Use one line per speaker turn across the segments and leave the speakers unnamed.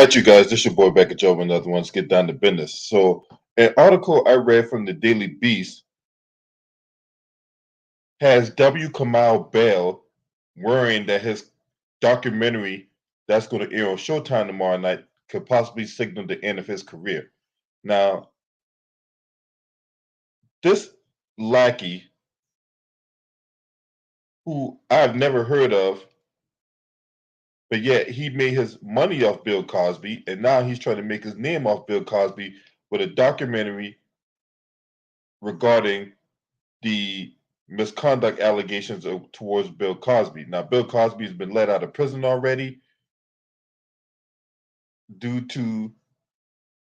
right, you guys, this your boy back at Joe with another one. Let's get down to business. So, an article I read from the Daily Beast has W. Kamau Bell worrying that his documentary that's going to air on Showtime tomorrow night could possibly signal the end of his career. Now, this lackey, who I've never heard of, but yet he made his money off Bill Cosby, and now he's trying to make his name off Bill Cosby with a documentary regarding the misconduct allegations towards Bill Cosby. Now, Bill Cosby has been let out of prison already due to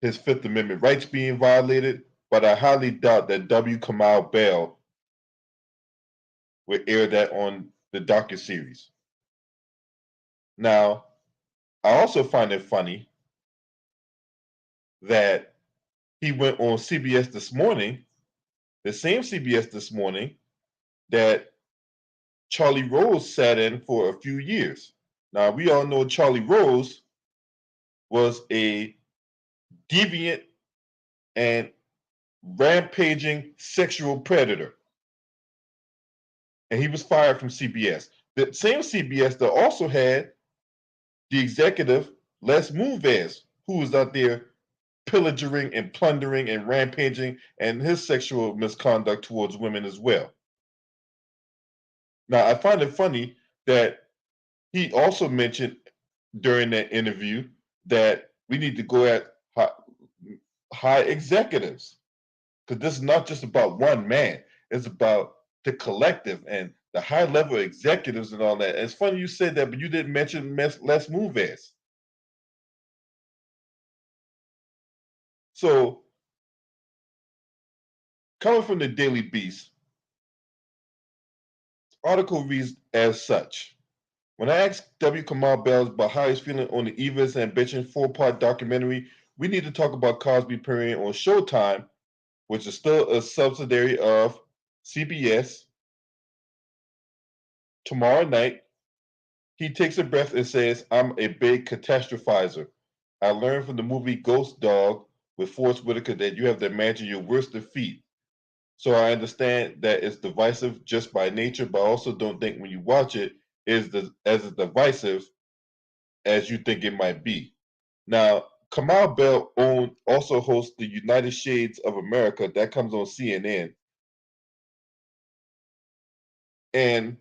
his Fifth Amendment rights being violated, but I highly doubt that W. Kamau Bell will air that on the docuseries. Now, I also find it funny that he went on CBS this morning, the same CBS this morning that Charlie Rose sat in for a few years. Now, we all know Charlie Rose was a deviant and rampaging sexual predator. And he was fired from CBS. The same CBS that also had the executive Les Moonves, who was out there pillaging and plundering and rampaging and his sexual misconduct towards women as well. Now, I find it funny that he also mentioned during that interview that we need to go at high executives, because this is not just about one man. It's about the collective and the high level executives and all that. And it's funny you said that, but you didn't mention Les Moonves. So, coming from the Daily Beast, article reads as such. When I asked W. Kamau Bell about how he's feeling on the Eva's Ambition 4-part documentary, we need to talk about Cosby premiering on Showtime, which is still a subsidiary of CBS, tomorrow night. He takes a breath and says, I'm a big catastrophizer. I learned from the movie Ghost Dog with Forest Whitaker that you have to imagine your worst defeat. So I understand that it's divisive just by nature, but I also don't think when you watch it is as divisive as you think it might be. Now, Kamau Bell also hosts the United Shades of America that comes on CNN, and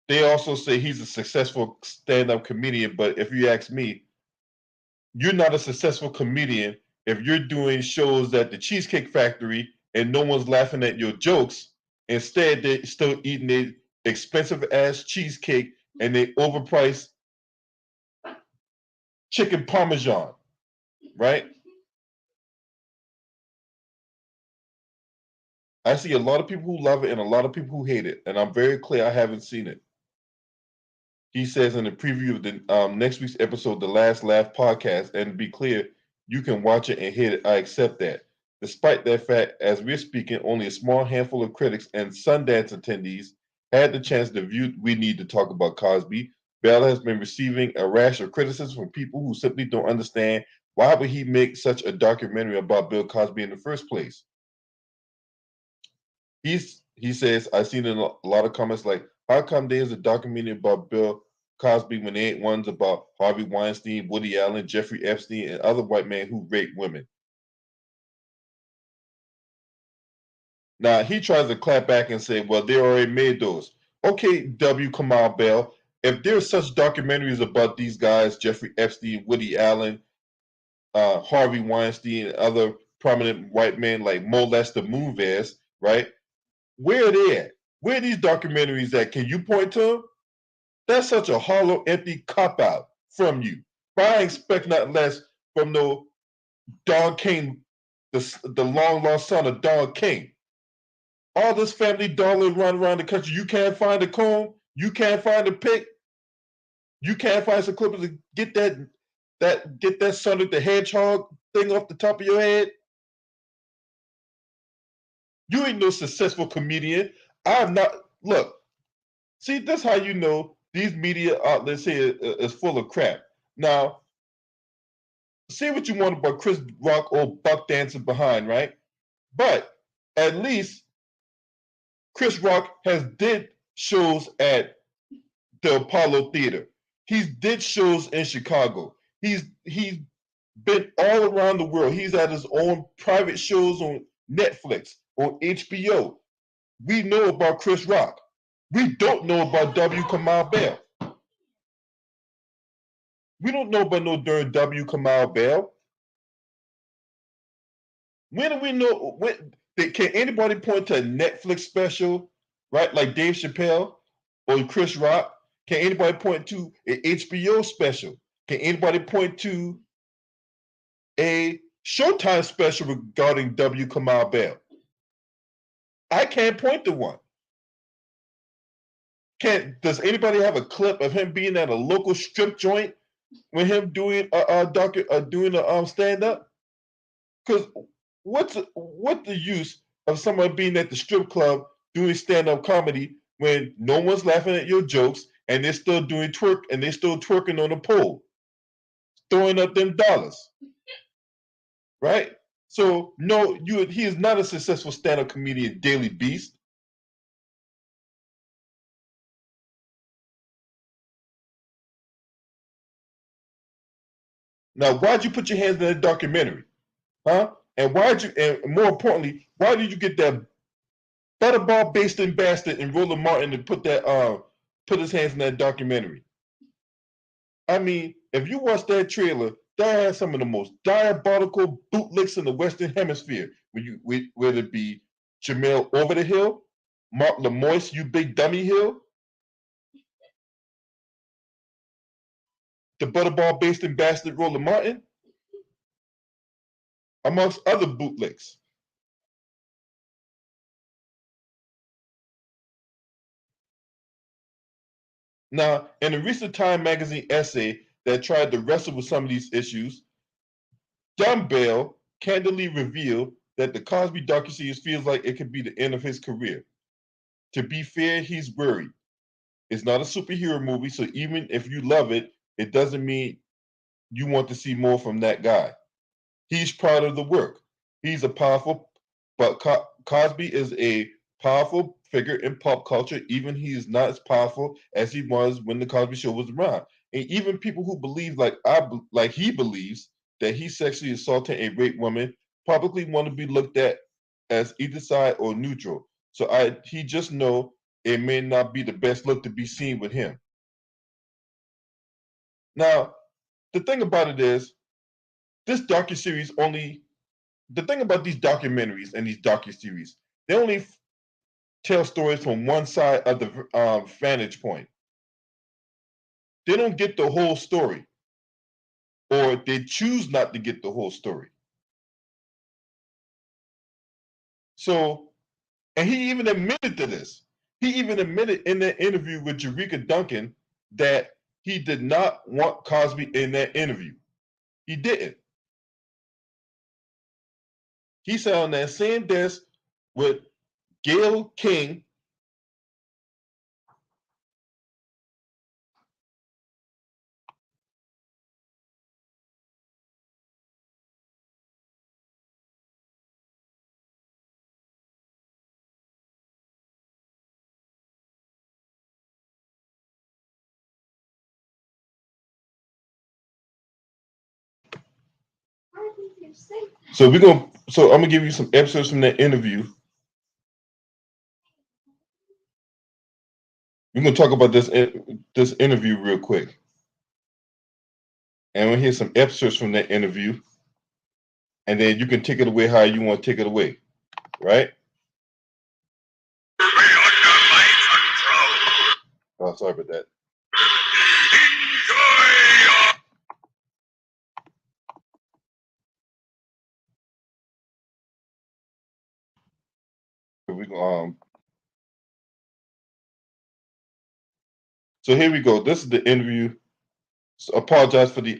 they also say he's a successful stand-up comedian. But if you ask me, you're not a successful comedian if you're doing shows at the Cheesecake Factory and no one's laughing at your jokes. Instead, they're still eating a expensive ass cheesecake and they overpriced chicken parmesan, right? I see a lot of people who love it and a lot of people who hate it, and I'm very clear I haven't seen it. He says in the preview of the next week's episode, the Last Laugh podcast, and to be clear, you can watch it and hate it. I accept that. Despite that fact, as we're speaking, only a small handful of critics and Sundance attendees had the chance to view We Need to Talk About Cosby. Bell has been receiving a rash of criticism from people who simply don't understand why would he make such a documentary about Bill Cosby in the first place. He says, I've seen in a lot of comments like, how come there's a documentary about Bill Cosby when there ain't ones about Harvey Weinstein, Woody Allen, Jeffrey Epstein, and other white men who raped women? Now, he tries to clap back and say, well, they already made those. Okay, W. Kamau Bell, if there's such documentaries about these guys, Jeffrey Epstein, Woody Allen, Harvey Weinstein, and other prominent white men like Molester Moonves, right? Where are they at? Where are these documentaries at? Can you point to them? That's such a hollow, empty cop-out from you. But I expect nothing less from no Don King, the long-lost son of Don King. All this family dollar run around the country. You can't find a comb. You can't find a pick. You can't find some clippers to get that Sonic the Hedgehog thing off the top of your head. You ain't no successful comedian. I'm not. Look, see, that's how you know these media outlets here is full of crap. Now, say what you want about Chris Rock or buck dancing behind, right? But at least Chris Rock has did shows at the Apollo Theater. He's did shows in Chicago. He's been all around the world. He's at his own private shows on Netflix, on HBO. We know about Chris Rock. We don't know about W. Kamau Bell. We don't know about no during W. Kamau Bell. When do we know? Can anybody point to a Netflix special, right? Like Dave Chappelle or Chris Rock? Can anybody point to an HBO special? Can anybody point to a Showtime special regarding W. Kamau Bell? I can't point to one. Does anybody have a clip of him being at a local strip joint with him doing a stand up? Because what the use of someone being at the strip club doing stand up comedy when no one's laughing at your jokes and they're still doing twerk and they're still twerking on the pole, throwing up them dollars, right? So no, he is not a successful stand up comedian, Daily Beast. Now, why'd you put your hands in that documentary? Huh? And more importantly, why did you get that butterball basting bastard and Roland Martin to put his hands in that documentary? I mean, if you watch that trailer, that has some of the most diabolical bootlicks in the Western Hemisphere. Whether it be Jamel Over the Hill, Mark Lemoyce, you big dummy hill, the butterball basting bastard Roland Martin, amongst other bootlicks. Now, in a recent Time magazine essay that tried to wrestle with some of these issues, Dumbbell candidly revealed that the Cosby docuseries feels like it could be the end of his career. To be fair, he's worried. It's not a superhero movie, so even if you love it, it doesn't mean you want to see more from that guy. He's proud of the work. He's a powerful, but Cosby is a powerful figure in pop culture. Even he is not as powerful as he was when the Cosby Show was around. And even people who believe like he believes that he sexually assaulted a raped woman publicly want to be looked at as either side or neutral. So he just know it may not be the best look to be seen with him. Now, the thing about it is, this docuseries only the thing about these documentaries and these docuseries, they only tell stories from one side of the vantage point. They don't get the whole story, or they choose not to get the whole story. So, and he even admitted to this. He even admitted in that interview with Jerika Duncan that he did not want Cosby in that interview. He didn't. He sat on that same desk with Gayle King. So I'm gonna give you some episodes from that interview. We're gonna talk about this interview real quick, and we'll hear some excerpts from that interview, and then you can take it away how you want to take it away, right? Oh, sorry about that. We So here we go. This is the interview. So apologize for the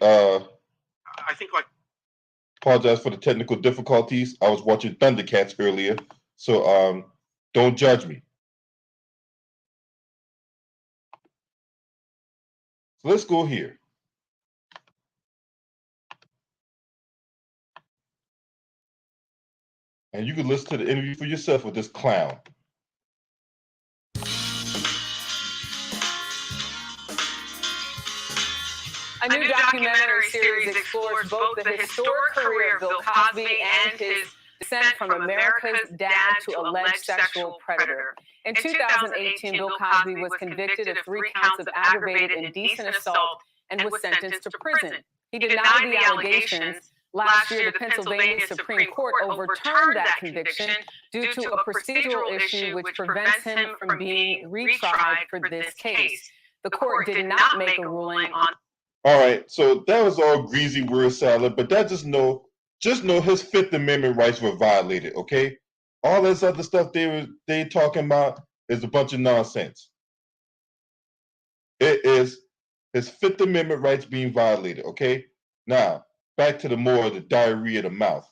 apologize for the technical difficulties. I was watching Thundercats earlier, so don't judge me. So let's go here. And you can listen to the interview for yourself with this clown.
A new documentary series explores both the historic career of Bill Cosby and his descent from America's dad to alleged sexual predator. In 2018, Bill Cosby was convicted of 3 counts of aggravated indecent assault and was sentenced to prison. He denied the allegations. Last year, the Pennsylvania Supreme Court overturned that conviction due to a procedural issue which prevents him from being retried for this case. The court did not make a ruling on.
All right, so that was all greasy word salad, but that just know his Fifth Amendment rights were violated. Okay, all this other stuff they talking about is a bunch of nonsense. It is his Fifth Amendment rights being violated. Okay, now back to the more of the diarrhea of the mouth.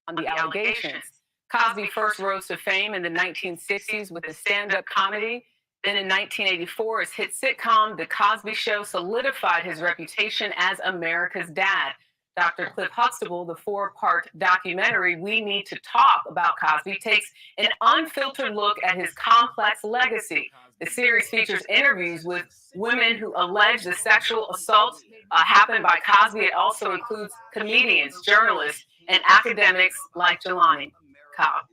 On the allegations, Cosby first rose to fame in the 1960s with a stand-up comedy. Then in 1984, his hit sitcom, The Cosby Show, solidified his reputation as America's dad. Dr. Cliff Huxtable, the 4-part documentary We Need to Talk About Cosby, takes an unfiltered look at his complex legacy. The series features interviews with women who allege the sexual assault happened by Cosby. It also includes comedians, journalists, and academics like Jelani Cobb.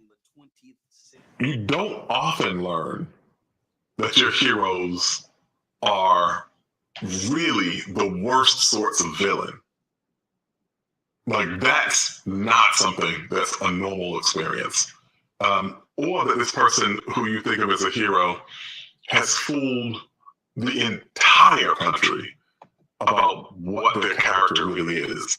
You don't often learn that your heroes are really the worst sorts of villain. Like, that's not something that's a normal experience. Or that this person who you think of as a hero has fooled the entire country about what their character really is.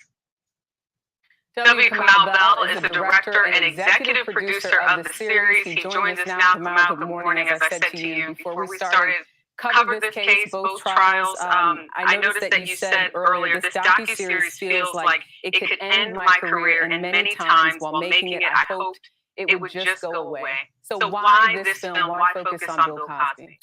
W. Kamau Bell is the director and executive producer of the series. He joins us now. Kamau, good morning. As I said to you before we started, covered this case, both trials. I noticed that you said earlier this docuseries feels like it could end my career, and many times while making it, I hoped it would just go away. So why this film? Why focus on Bill Cosby?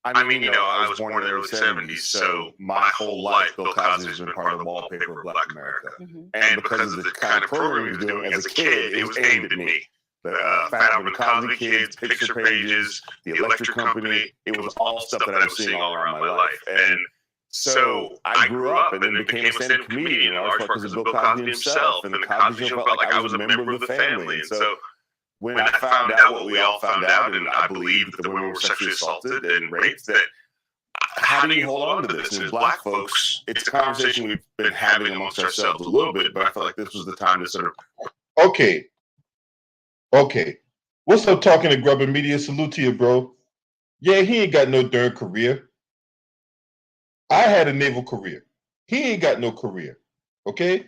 I mean, I was born in the early 70s, so my whole life, Bill Cosby has been part of the wallpaper of Black America. Mm-hmm. And because of the kind of program he was doing as a kid, it was aimed at me. The Fat Albert Cosby Kids, picture pages, the electric company, it was all stuff that I was seeing all around my life. And so I grew up and then became a stand-up comedian, in large part because of Bill Cosby himself. And the Cosby Show felt like I was a member of the family. And so when I found out what we all found out, and I believed that the women were sexually assaulted and raped, that how do you hold on to this? And as Black folks, it's a conversation we've been having amongst ourselves a little bit, but I felt like this was the time to sort of...
Okay. What's up, talking to Grubber Media? Salute to you, bro. Yeah, he ain't got no darn career. I had a naval career. He ain't got no career. Okay?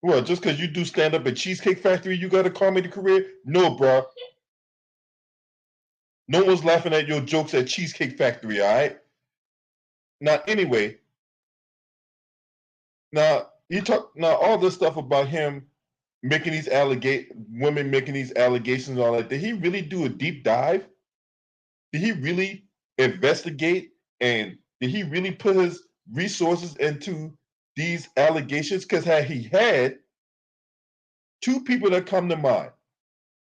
Well, just because you do stand up at Cheesecake Factory, you got a comedy career? No, bro. No one's laughing at your jokes at Cheesecake Factory, all right? Now, anyway, now all this stuff about him making these women making these allegations and all that. Did he really do a deep dive? Did he really investigate, and did he really put his resources into these allegations? Because he had two people that come to mind: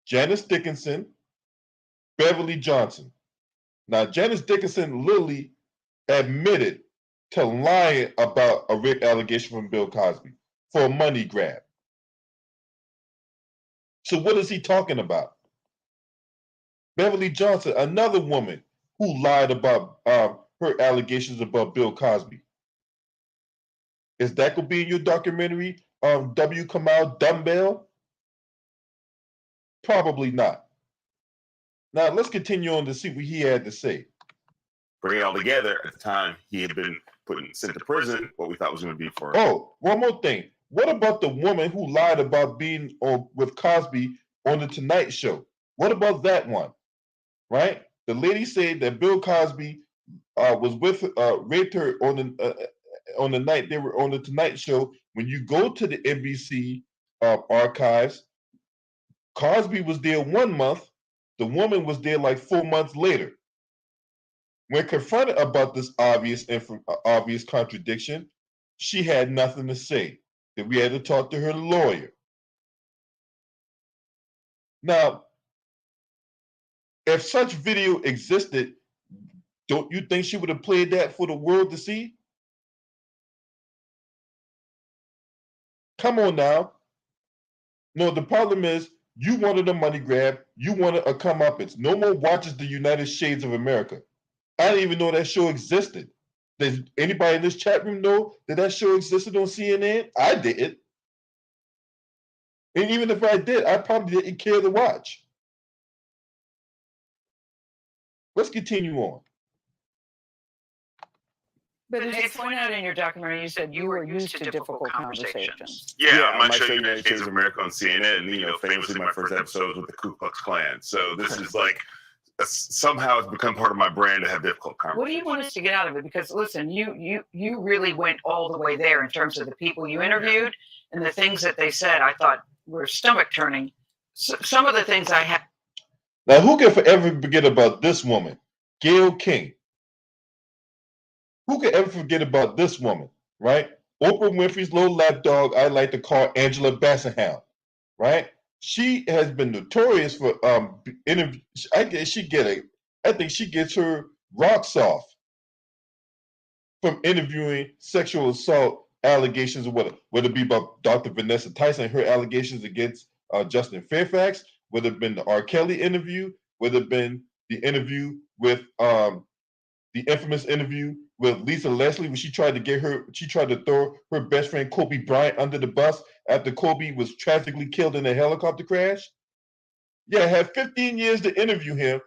Janice Dickinson, Beverly Johnson. Now, Janice Dickinson literally admitted to lying about a rape allegation from Bill Cosby for a money grab. So what is he talking about? Beverly Johnson, another woman who lied about her allegations about Bill Cosby. Is that going to be in your documentary, W. Kamau Dumbbell? Probably not. Now, let's continue on to see what he had to say.
Bring it all together, at the time, he had been sent to prison, what we thought was going to be for...
Oh, one more thing. What about the woman who lied about being with Cosby on The Tonight Show? What about that one? Right? The lady said that Bill Cosby raped her on the night they were on The Tonight Show. When you go to the NBC archives, Cosby was there 1 month. The woman was there like 4 months later. When confronted about this obvious contradiction, she had nothing to say. That we had to talk to her lawyer. Now, if such video existed, don't you think she would have played that for the world to see? Come on now. No, the problem is you wanted a money grab. You wanted a comeuppance. No one watches the United Shades of America. I didn't even know that show existed. Does anybody in this chat room know that that show existed on CNN? I didn't. And even if I did, I probably didn't care to watch. Let's continue on.
But as you point out in your documentary, you said you were used to difficult conversations.
Yeah, I might show you United States of America on CNN, and famously my first episode was with the Ku Klux Klan. So this is like somehow it's become part of my brand to have difficult conversations.
What do you want us to get out of it? Because listen, you really went all the way there in terms of the people you interviewed and the things that they said. I thought were stomach turning. Some of the things I had.
Now, who can forever forget about this woman, Gayle King? Who can ever forget about this woman, right? Oprah Winfrey's little lapdog, I like to call Angela Bassenhound, right? She has been notorious for interview. I think she gets her rocks off from interviewing sexual assault allegations, or whether it be about Dr. Vanessa Tyson, her allegations against Justin Fairfax, whether it been the R. Kelly interview, whether it been the interview with the infamous interview with Lisa Leslie, when she tried to throw her best friend Kobe Bryant under the bus after Kobe was tragically killed in a helicopter crash. Yeah, had 15 years to interview him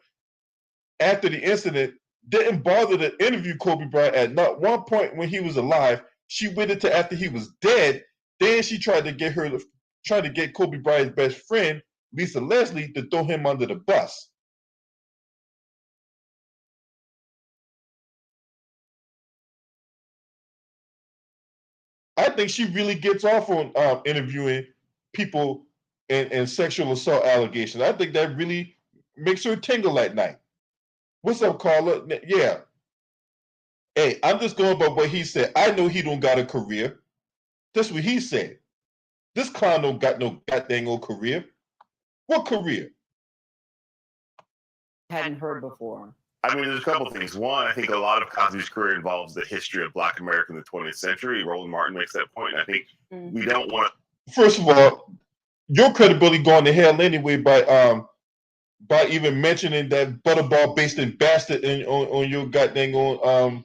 after the incident. Didn't bother to interview Kobe Bryant at not one point when he was alive. She waited till after he was dead. Then she tried to get Kobe Bryant's best friend, Lisa Leslie, to throw him under the bus. I think she really gets off on interviewing people and sexual assault allegations. I think that really makes her tingle at night. What's up, Carla? Yeah. Hey, I'm just going by what he said. I know he don't got a career. That's what he said. This clown don't got no goddamn old career. What career?
Hadn't heard before.
I mean, there's a couple things. One, I think a lot of Cosby's career involves the history of Black America in the 20th century. Roland Martin makes that point. I think we don't want
to. First of all, your credibility going to hell anyway by even mentioning that butterball basted bastard on your goddamn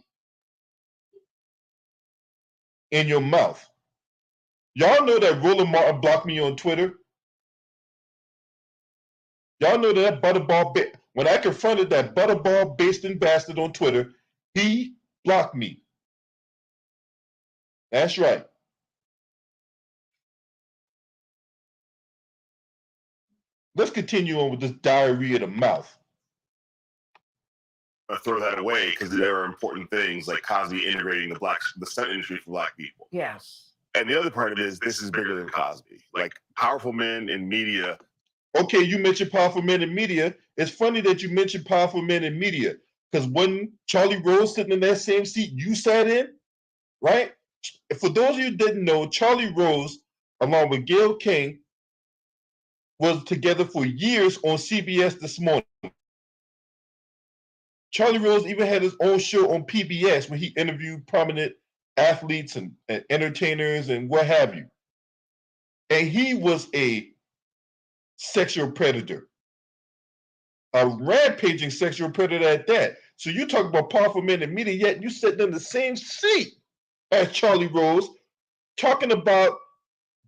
in your mouth. Y'all know that Roland Martin blocked me on Twitter. Y'all know that butterball bit. When I confronted that butterball basting bastard on Twitter, he blocked me. That's right. Let's continue on with this diarrhea of the mouth.
Throw that away because there are important things like Cosby integrating the stunt industry for Black people.
Yes.
And the other part of it is this is bigger than Cosby. Like powerful men in media.
Okay, you mentioned powerful men in media. It's funny that you mentioned powerful men in media because when Charlie Rose sitting in that same seat you sat in, right? For those of you who didn't know, Charlie Rose, along with Gayle King, was together for years on CBS This Morning. Charlie Rose even had his own show on PBS where he interviewed prominent athletes and entertainers and what have you. And he was a sexual predator, a rampaging sexual predator at that. So you talk about powerful men in media, yet you sitting in the same seat as Charlie Rose, talking about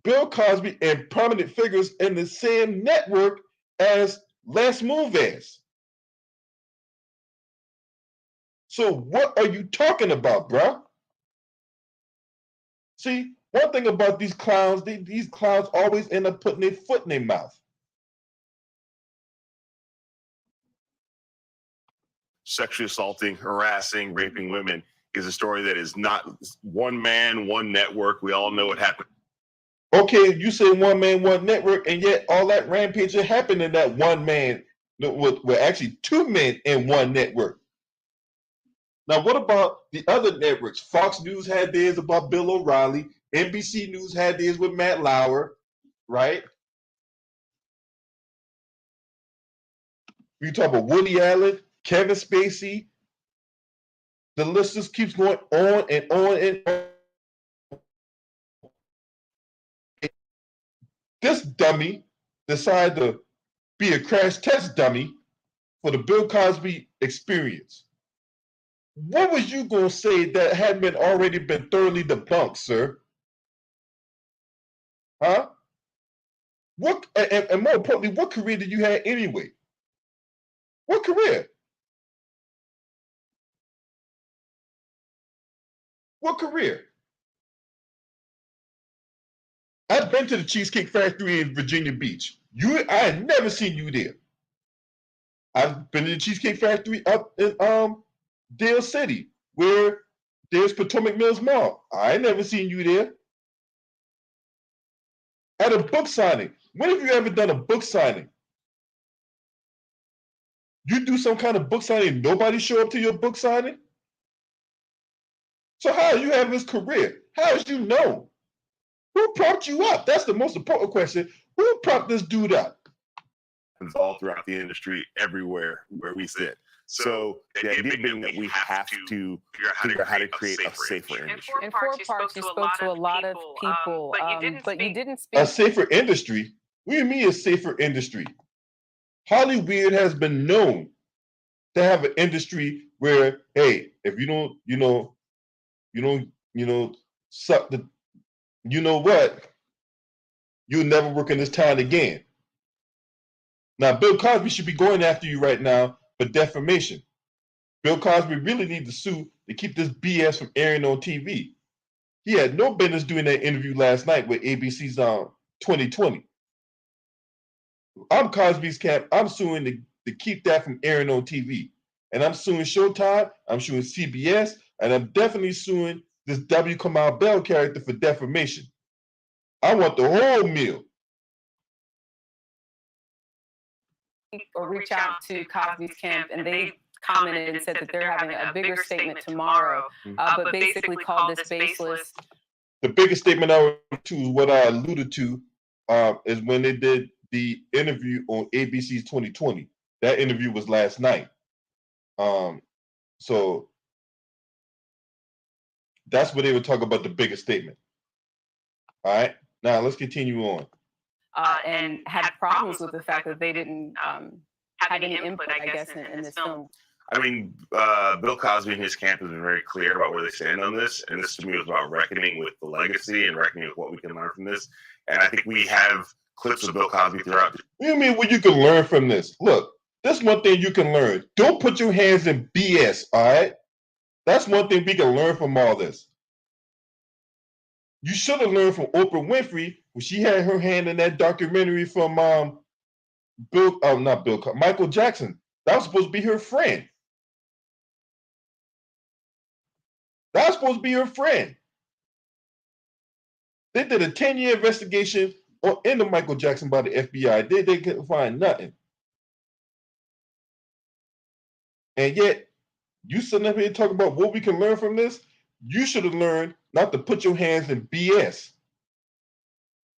Bill Cosby and prominent figures in the same network as Les Moonves. So what are you talking about, bro? See, one thing about these clowns, these clowns always end up putting their foot in their mouth.
Sexually assaulting, harassing, raping women is a story that is not one man, one network. We all know what happened.
Okay, you say one man, one network, and yet all that rampaging happened in that one man, with actually two men in one network. Now, what about the other networks? Fox News had theirs about Bill O'Reilly. NBC News had theirs with Matt Lauer, right? We talk about Woody Allen, Kevin Spacey. The list just keeps going on and on and on. This dummy decided to be a crash test dummy for the Bill Cosby experience. What was you going to say that had been already been thoroughly debunked, sir? Huh? What, and more importantly, what career did you have anyway? What career? What career? I've been to the Cheesecake Factory in Virginia Beach. I had never seen you there. I've been to the Cheesecake Factory up in Dale City, where there's Potomac Mills Mall. I never seen you there. At a book signing. When have you ever done a book signing? You do some kind of book signing, nobody show up to your book signing? So how you have this career? How is you know? Who propped you up? That's the most important question. Who propped this dude up?
It's all throughout the industry, everywhere where we sit. So the idea being that we have to figure out how to create a safer industry.
In 4 parts, you spoke to a lot of people, but you didn't speak.
A safer industry? What do you mean a safer industry? Hollywood has been known to have an industry where, hey, if you don't, suck the, you know what, you'll never work in this town again. Now, Bill Cosby should be going after you right now for defamation. Bill Cosby really needs to sue to keep this BS from airing on TV. He had no business doing that interview last night with ABC's 2020. I'm Cosby's camp. I'm suing to keep that from airing on TV. And I'm suing Showtime, I'm suing CBS, and I'm definitely suing this W. Kamau Bell character for defamation. I want the whole meal.
Or reach out to Cosby's camp, and they commented and said that they're having a bigger statement tomorrow, but basically called this baseless.
The biggest statement I would to is what I alluded to is when they did the interview on ABC's 2020. That interview was last night. So that's where they would talk about the biggest statement. All right, now let's continue on.
And had problems with the fact that they didn't have any input, I guess, in this film.
I mean, Bill Cosby and his camp has been very clear about where they stand on this, and this to me was about reckoning with the legacy and reckoning with what we can learn from this. And I think we have clips of Bill Cosby throughout.
What do you mean what you can learn from this? Look, that's one thing you can learn. Don't put your hands in BS, all right? That's one thing we can learn from all this. You should have learned from Oprah Winfrey when she had her hand in that documentary from Michael Jackson. That was supposed to be her friend. That was supposed to be her friend. They did a 10-year investigation into Michael Jackson by the FBI. They couldn't find nothing. And yet, you sitting up here talking about what we can learn from this? You should have learned not to put your hands in BS.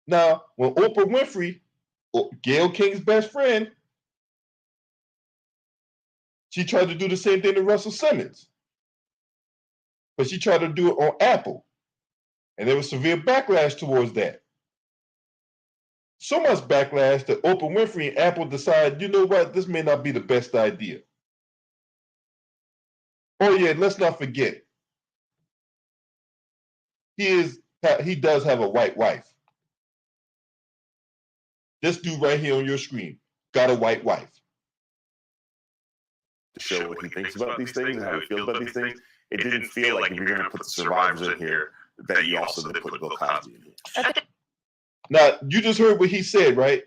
Now, when Oprah Winfrey, Gayle King's best friend, she tried to do the same thing to Russell Simmons. But she tried to do it on Apple. And there was severe backlash towards that. So much backlash that Oprah Winfrey and Apple decided, you know what, this may not be the best idea. Oh yeah, let's not forget, he does have a white wife. This dude right here on your screen got a white wife.
To show what he thinks about these things and how he feels about these things, it didn't feel like if you're going to put the survivors in here, that you also did put Bill Cosby in here.
Now, you just heard what he said, right?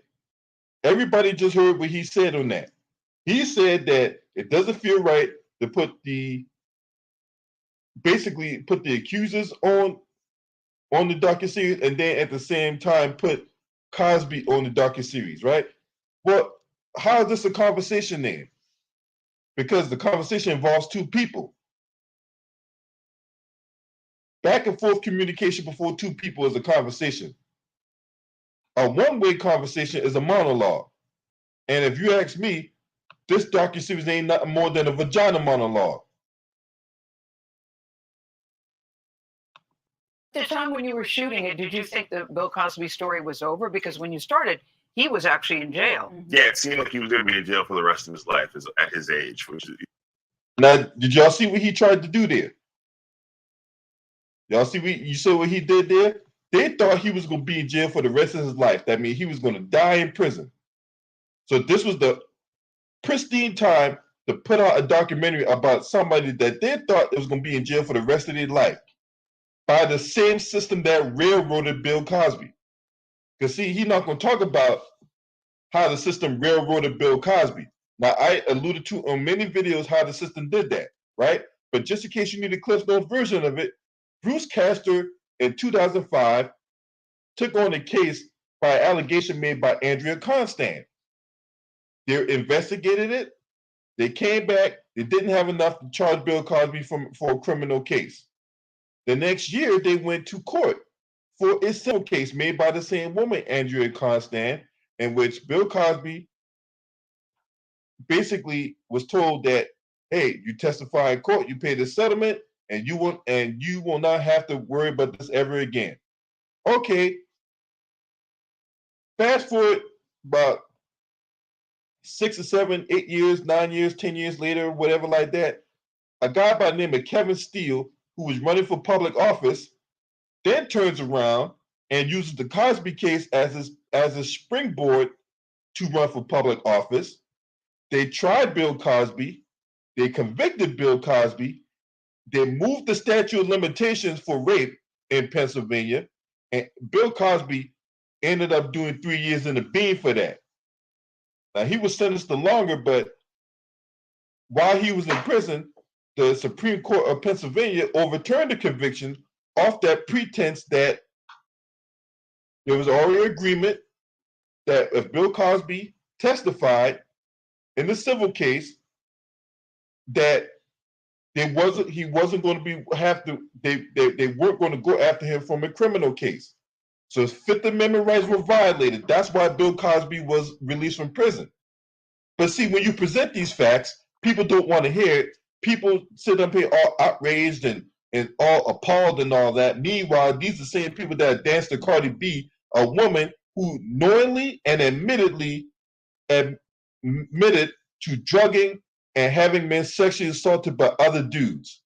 Everybody just heard what he said on that. He said that it doesn't feel right to basically put the accusers on the docuseries and then at the same time put Cosby on the docuseries, right? Well, how is this a conversation then? Because the conversation involves two people. Back and forth communication before two people is a conversation. A one-way conversation is a monologue. And if you ask me, this docuseries ain't nothing more than a vagina monologue.
At the time when you were shooting it, did you think the Bill Cosby story was over? Because when you started, he was actually in jail.
Yeah, it seemed like he was going to be in jail for the rest of his life at his age.
Now, did y'all see what he tried to do there? Y'all see you saw what he did there? They thought he was going to be in jail for the rest of his life. That means he was going to die in prison. So this was the pristine time to put out a documentary about somebody that they thought was going to be in jail for the rest of their life by the same system that railroaded Bill Cosby. Because see, he's not going to talk about how the system railroaded Bill Cosby. Now, I alluded to on many videos how the system did that, right? But just in case you need a Cliff Notes version of it, Bruce Castor in 2005 took on a case by an allegation made by Andrea Constand. They investigated it. They came back. They didn't have enough to charge Bill Cosby for a criminal case. The next year, they went to court for a civil case made by the same woman, Andrea Constand, in which Bill Cosby basically was told that, hey, you testify in court, you pay the settlement, and you will not have to worry about this ever again. Okay. Fast forward about 6 or 7, 8 years, 9 years, 10 years later, whatever like that, a guy by the name of Kevin Steele, who was running for public office, then turns around and uses the Cosby case as a springboard to run for public office. They tried Bill Cosby. They convicted Bill Cosby. They moved the statute of limitations for rape in Pennsylvania. And Bill Cosby ended up doing 3 years in the bean for that. Now, he was sentenced to longer, but while he was in prison, the Supreme Court of Pennsylvania overturned the conviction off that pretense that there was already an agreement that if Bill Cosby testified in the civil case, that they weren't going to go after him from a criminal case. So his Fifth Amendment rights were violated. That's why Bill Cosby was released from prison. But see, when you present these facts, people don't want to hear it. People sit up here all outraged and all appalled and all that. Meanwhile, these are the same people that danced to Cardi B, a woman who knowingly and admitted to drugging and having men sexually assaulted by other dudes.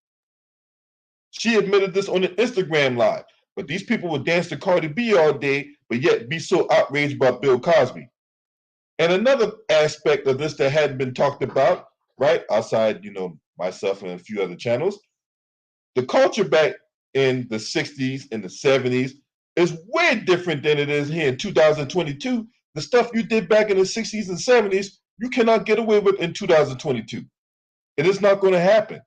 She admitted this on an Instagram live. But these people would dance to Cardi B all day, but yet be so outraged by Bill Cosby. And another aspect of this that hadn't been talked about, right, outside, myself and a few other channels, the culture back in the 60s and the 70s is way different than it is here in 2022. The stuff you did back in the 60s and 70s, you cannot get away with in 2022. It is not going to happen.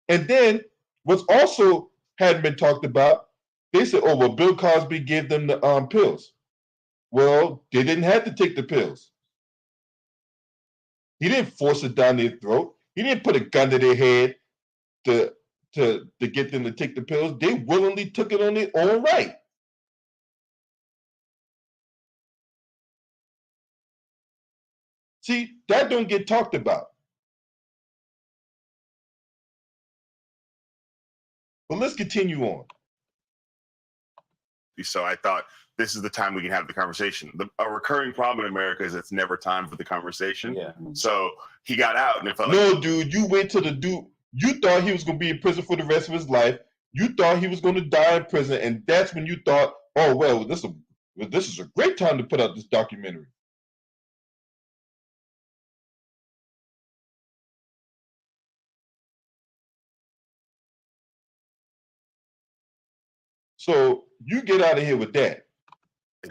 And then what's also hadn't been talked about, they said, oh, well, Bill Cosby gave them the pills. Well, they didn't have to take the pills. He didn't force it down their throat. He didn't put a gun to their head to get them to take the pills. They willingly took it on their own right. See, that don't get talked about. But let's continue on.
So I thought this is the time we can have the conversation. A recurring problem in America is it's never time for the conversation.
Yeah.
So he got out and it felt
no, dude, you wait till the dude, you thought he was going to be in prison for the rest of his life. You thought he was going to die in prison. And that's when you thought, oh, well, this is a great time to put out this documentary. So you get out of here with that.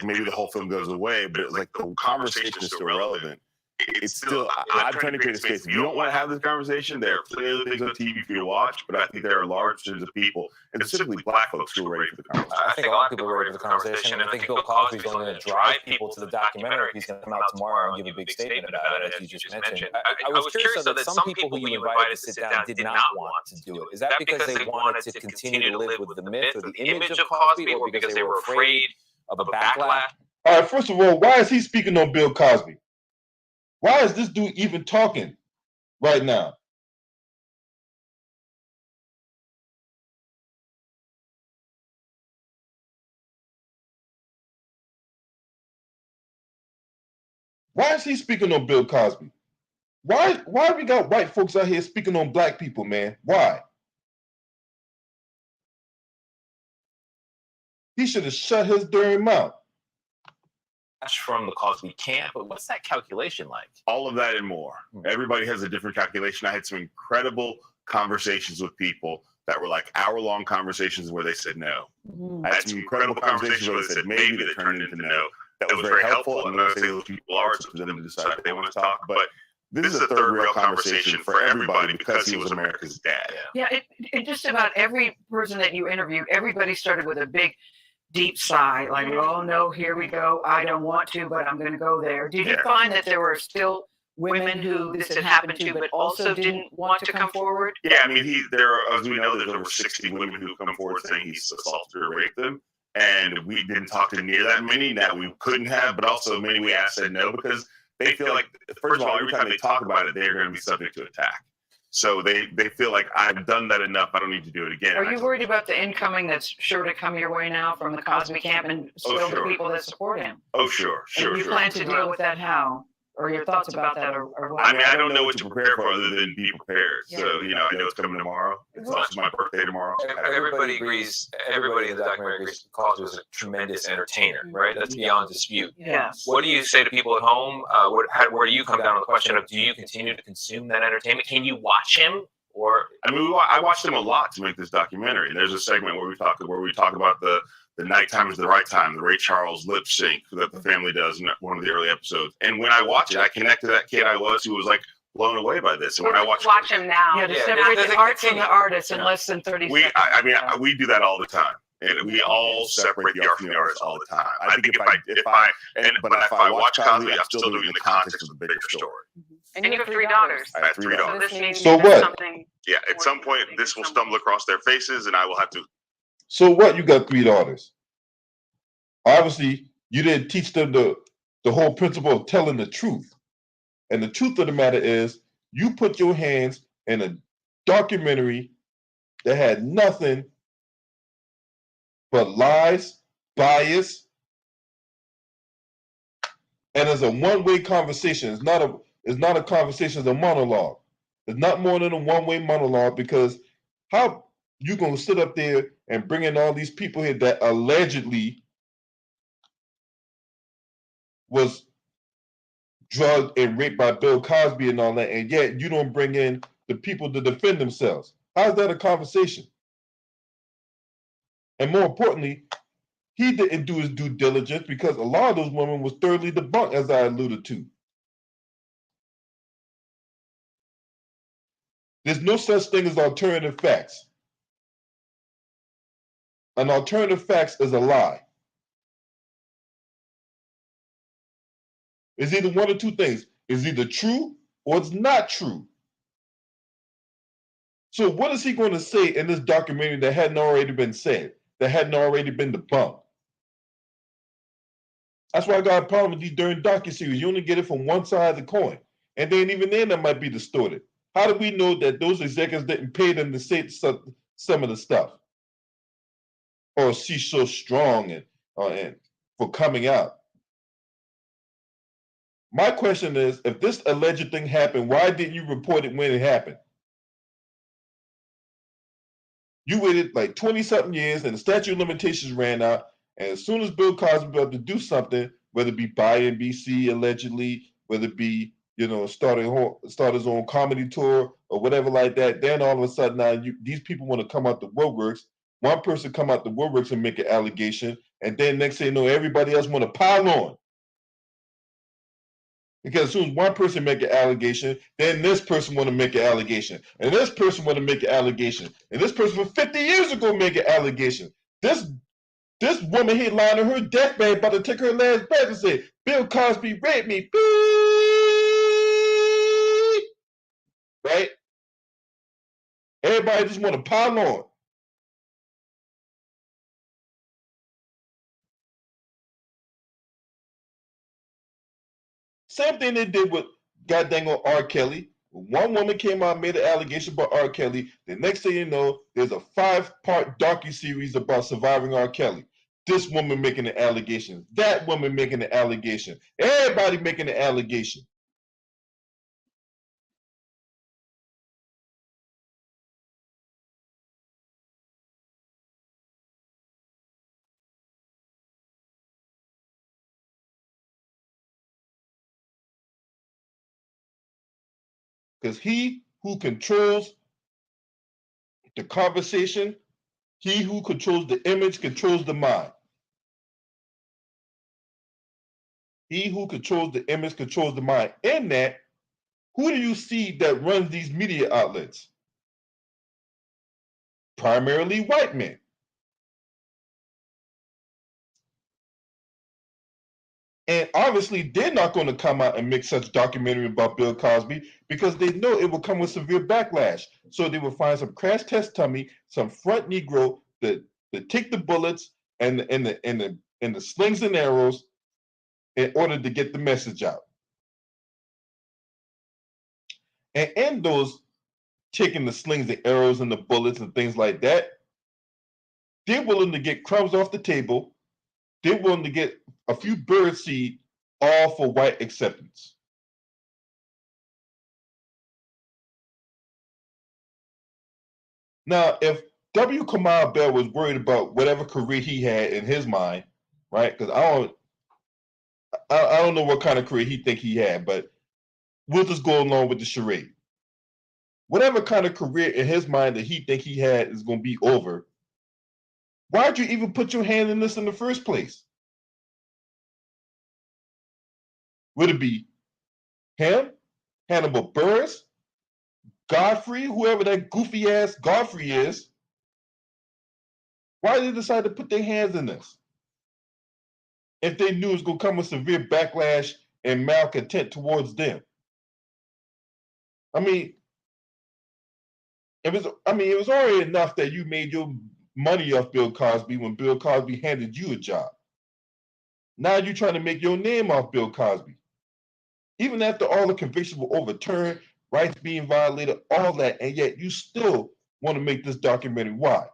Maybe the whole film goes away, but it's like the conversation is still relevant. It's still, I'm trying to create a space. If you don't want to have this conversation, there are plenty of things on TV for you to watch, but I think there are large percentages of people, and specifically black folks, who are ready for the conversation.
I think a lot of people are ready for the conversation, and I think Bill Cosby is going to drive people to the documentary. He's going to come out tomorrow and give a big statement about it, as you just mentioned. I was curious, though, that some people who you invited to sit down did not want to do it. Is that because they wanted to continue to live with the myth or the image of Cosby, or because they were afraid of a backlash?
All right, first of all, why is he speaking on Bill Cosby? Why is this dude even talking right now? Why is he speaking on Bill Cosby? Why we got white folks out here speaking on black people, man? Why? He should have shut his darn mouth.
From the Cosby camp, but what's that calculation like?
All of that and more. Everybody has a different calculation. I had some incredible conversations with people that were like hour-long conversations where they said no. I had some incredible conversations where they said maybe, that turned into no. That was very helpful. I'm going to say those people are, it's up to them to decide if they want to talk. But this is a third rail conversation for everybody because he was America's dad.
Yeah, it just about every person that you interviewed, everybody started with a big deep sigh, like, oh no, here we go. I don't want to, but I'm going to go there. Did you find that there were still women who this had happened to, but also didn't want to come forward?
Yeah, I mean, there are, as we know, there's over 60 women who come forward saying he's assaulted or raped them. And we didn't talk to near that many that we couldn't have, but also many we asked said no because they feel like, first of all, every time they talk about it, they're going to be subject to attack. So they feel like I've done that enough. I don't need to do it again.
Are you worried about the incoming that's sure to come your way now from the Cosby camp and still the people that support him?
Oh, sure.
And you plan to deal with that how? Or your thoughts about that or what?
I mean, I don't know what to prepare for other than be prepared. Yeah. So, I know it's coming tomorrow. It's also my birthday tomorrow.
Everybody agrees, everybody in the documentary agrees Cosby was a tremendous entertainer, right? That's beyond dispute.
Yes.
What do you say to people at home? Where do you come down on the question of, do you continue to consume that entertainment? Can you watch him? Or
I mean, I watched him a lot to make this documentary. There's a segment where we talk about the nighttime is the right time, the Ray Charles lip sync that the family does in one of the early episodes. And when I watch it, I connect to that kid I was who was like blown away by this. And when I watch
him now,
to separate the art from the artist in less than 30 seconds.
We do that all the time. And we all separate the art from the artist all the time. I think if I watch Cosby, I'm still doing it in the context of the bigger story.
And you have 3 daughters.
I have 3 daughters.
So what?
Yeah, at some point this will stumble across their faces, and I will have to.
So what? You got 3 daughters. Obviously, you didn't teach them the whole principle of telling the truth. And the truth of the matter is, you put your hands in a documentary that had nothing but lies, bias, and it's a one-way conversation. It's not a conversation, it's a monologue. It's not more than a one-way monologue, because how you gonna sit up there and bring in all these people here that allegedly was drugged and raped by Bill Cosby and all that, and yet you don't bring in the people to defend themselves? How's that a conversation? And more importantly, he didn't do his due diligence, because a lot of those women was thoroughly debunked, as I alluded to. There's no such thing as alternative facts. An alternative facts is a lie. It's either one or two things. It's either true or it's not true. So what is he going to say in this documentary that hadn't already been said, that hadn't already been debunked? That's why I got a problem with these darn docuseries. You only get it from one side of the coin. And then even then, that might be distorted. How do we know that those executives didn't pay them to say some of the stuff? Or she's so strong and for coming out? My question is, if this alleged thing happened, why didn't you report it when it happened? You waited like 20-something years, and the statute of limitations ran out. And as soon as Bill Cosby was about to do something, whether it be buy NBC allegedly, whether it be start his own comedy tour or whatever like that, then all of a sudden now these people want to come out the woodworks. One person come out the woodworks and make an allegation, and then next thing you know, everybody else want to pile on. Because as soon as one person make an allegation, then this person want to make an allegation, and this person want to make an allegation, and this person from 50 years ago make an allegation. This woman here lying on her deathbed about to take her last breath and say, Bill Cosby raped me. Beep. Right? Everybody just want to pile on. Same thing they did with goddamn R. Kelly. One woman came out and made an allegation about R. Kelly. The next thing you know, there's a 5-part docuseries about surviving R. Kelly. This woman making an allegation. That woman making an allegation. Everybody making an allegation. Because he who controls the conversation, he who controls the image controls the mind. He who controls the image controls the mind. In that, who do you see that runs these media outlets? Primarily white men. And obviously, they're not going to come out and make such a documentary about Bill Cosby because they know it will come with severe backlash. So they will find some crash test dummy, some front Negro that take the bullets and the slings and arrows in order to get the message out. And in those taking the slings and arrows and the bullets and things like that, they're willing to get crumbs off the table. They're willing to get a few birdseed, all for white acceptance. Now, if W. Kamau Bell was worried about whatever career he had in his mind, right? Because I don't know what kind of career he think he had, but we'll just go along with the charade. Whatever kind of career in his mind that he think he had is going to be over. Why'd you even put your hand in this in the first place? Would it be him, Hannibal Buress, Godfrey, whoever that goofy ass Godfrey is? Why did they decide to put their hands in this? If they knew it was going to come with severe backlash and malcontent towards them. I mean, it was already enough that you made your money off Bill Cosby when Bill Cosby handed you a job. Now you're trying to make your name off Bill Cosby. Even after all the convictions were overturned, rights being violated, all that, and yet you still want to make this documentary. Why?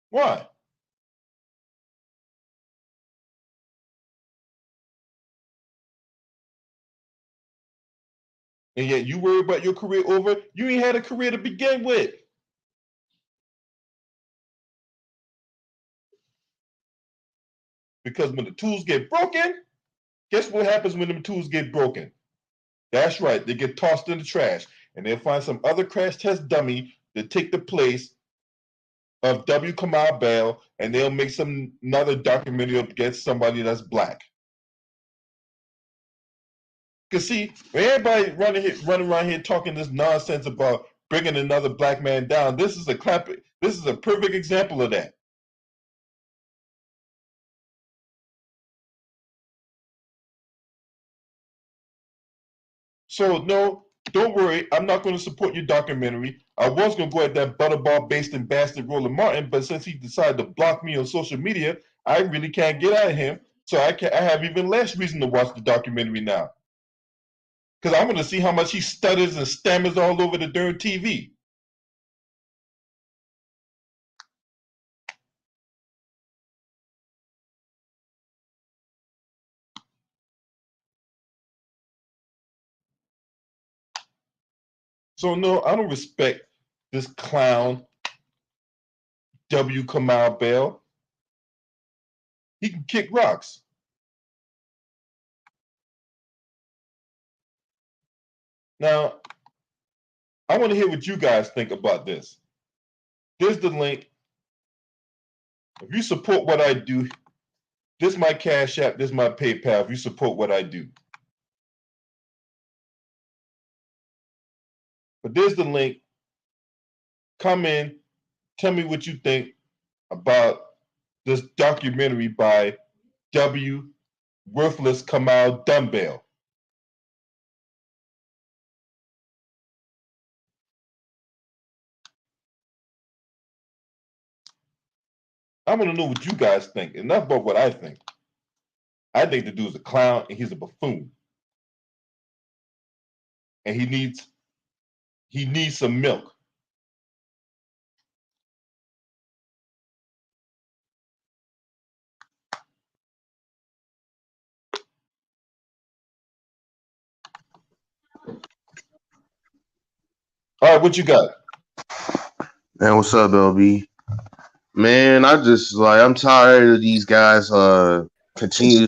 Why? And yet you worry about your career over? You ain't had a career to begin with. Because when the tools get broken, guess what happens when the tools get broken? That's right, they get tossed in the trash. And they'll find some other crash test dummy to take the place of W. Kamau Bell, and they'll make another documentary against somebody that's black. Because see, when everybody running around here talking this nonsense about bringing another black man down, this is a perfect example of that. So no, don't worry, I'm not going to support your documentary. I was going to go at that butterball based and bastard Roland Martin, but since he decided to block me on social media, I really can't get at him. So I have even less reason to watch the documentary now. Because I want to see how much he stutters and stammers all over the darn TV. So no, I don't respect this clown, W. Kamau Bell. He can kick rocks. Now, I want to hear what you guys think about this. There's the link. If you support what I do, this is my Cash App, this is my PayPal. If you support what I do. But there's the link. Come in, tell me what you think about this documentary by W. Worthless Kamau Dumbbell. I want to know what you guys think. Enough about what I think. I think the dude's a clown and he's a buffoon. And he needs some milk. All right, what you got?
Man, what's up, LB? Man, I'm tired of these guys continue.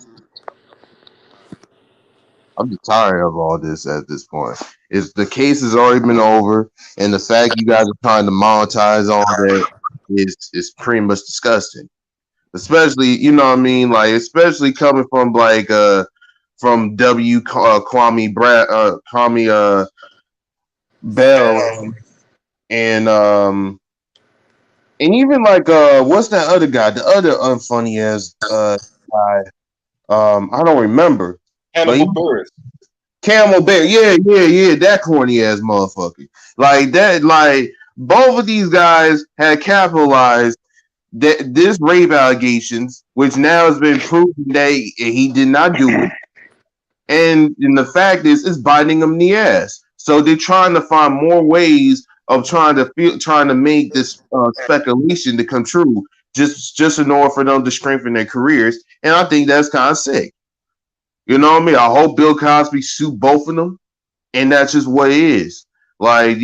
I'm just tired of all this at this point. It's the case has already been over, and the fact you guys are trying to monetize all that is pretty much disgusting. Especially, you know what I mean, like especially coming from from Kwame Bell and even what's that other guy? The other unfunny ass guy. I don't remember.
Hannibal Buress.
Camel Bear, yeah, that corny ass motherfucker. Like that, like both of these guys had capitalized this rape allegations, which now has been proven that he did not do it. And the fact is, it's biting them in the ass. So they're trying to find more ways of trying to make this speculation to come true, just in order for them to strengthen their careers. And I think that's kind of sick. You know what I mean? I hope Bill Cosby sued both of them, and that's just what it is. Those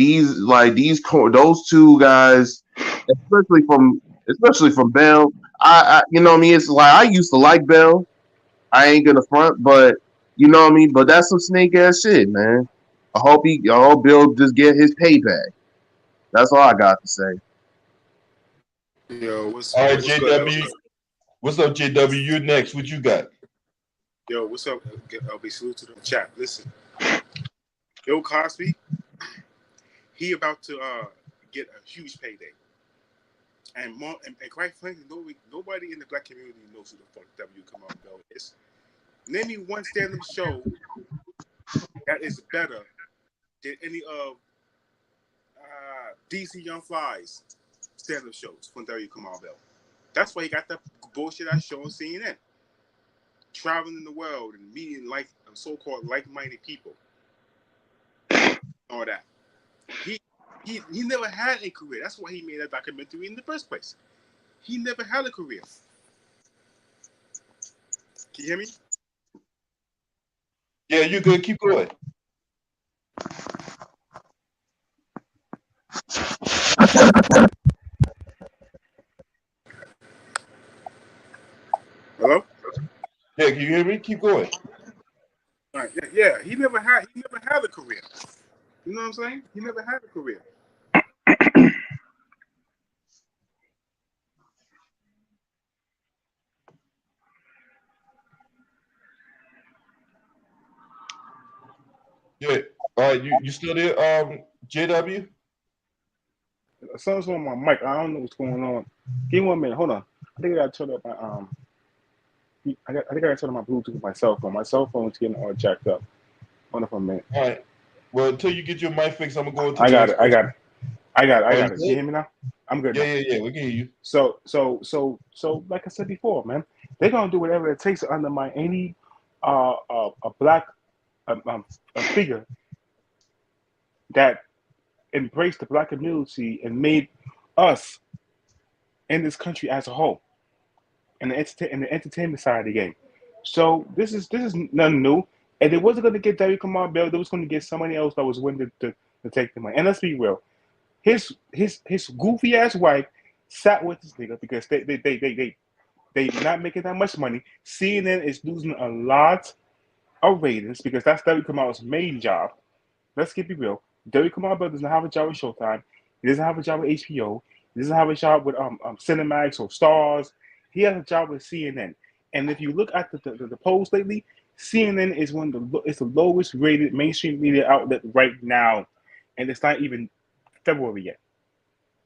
two guys, especially from Bell. I you know what I mean? It's like I used to like Bell. I ain't gonna front, but you know what I mean. But that's some snake ass shit, man. I hope Bill just get his payback. That's all I got to say.
Yo,
all right, JW. What's up, JW? You're next. What you got?
Yo, what's up? I'll be salute to the chat. Listen, Bill Cosby, he about to get a huge payday, and quite frankly, nobody in the black community knows who the fuck W. Kamau Bell is. Name me one stand-up show that is better than any of DC Young Fly's stand-up shows from W. Kamau Bell. That's why he got that bullshit I show on CNN. Traveling in the world and meeting so-called like-minded people. All that. He never had a career. That's why he made that documentary in the first place. He never had a career. Can you hear me?
Yeah, you good. Keep going.
Hello?
Yeah, can you hear me? Keep going.
All right. Yeah. He never had a career. You know what I'm saying? He never had a career.
Yeah. All right, you still there, JW?
Something's on my mic. I don't know what's going on. Give me 1 minute. Hold on. I think I gotta turn up my I think I gotta turn on my Bluetooth with my cell phone. My cell phone's getting all jacked up. Hold on for a minute.
All right. Well, until you get your mic fixed, I'm gonna go into.
I got it. Can you hear me now? I'm good.
Yeah. We can hear you.
So, like I said before, man, they're gonna do whatever it takes to undermine any a black a figure that embraced the black community and made us in this country as a whole, and the entertainment side of the game. So this is nothing new. And they wasn't going to get W. Kamau Bell. They was going to get somebody else that was willing to take the money. And let's be real, his goofy ass wife sat with this nigga because they not making that much money. CNN is losing a lot of ratings because that's W. Kamau's main job. Let's get real. W. Kamau Bell doesn't have a job with Showtime. He doesn't have a job with HBO. He doesn't have a job with Cinemax or Stars. He has a job with CNN. And if you look at the polls lately, CNN is it's the lowest rated mainstream media outlet right now, and it's not even February yet.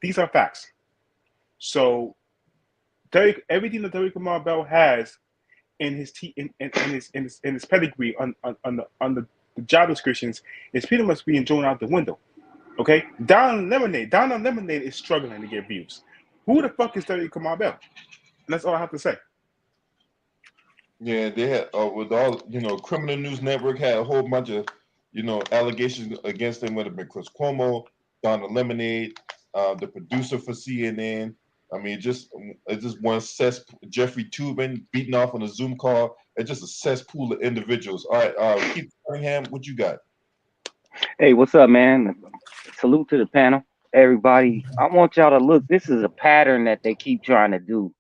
These are facts. So, everything that W. Kamau Bell has in his pedigree on the job descriptions is pretty much being thrown out the window. Okay, Down on Lemonade is struggling to get views. Who the fuck is W. Kamau Bell? That's all I have to say.
Yeah, they had with all Criminal News Network had a whole bunch of allegations against them. Would have been Chris Cuomo, Donna Lemonade, the producer for CNN. I mean, it's just one Jeffrey Toobin beating off on a Zoom call. It's just a cesspool of individuals. All right, Keith Cunningham, what you got?
Hey, what's up, man? Salute to the panel, everybody. I want y'all to look. This is a pattern that they keep trying to do.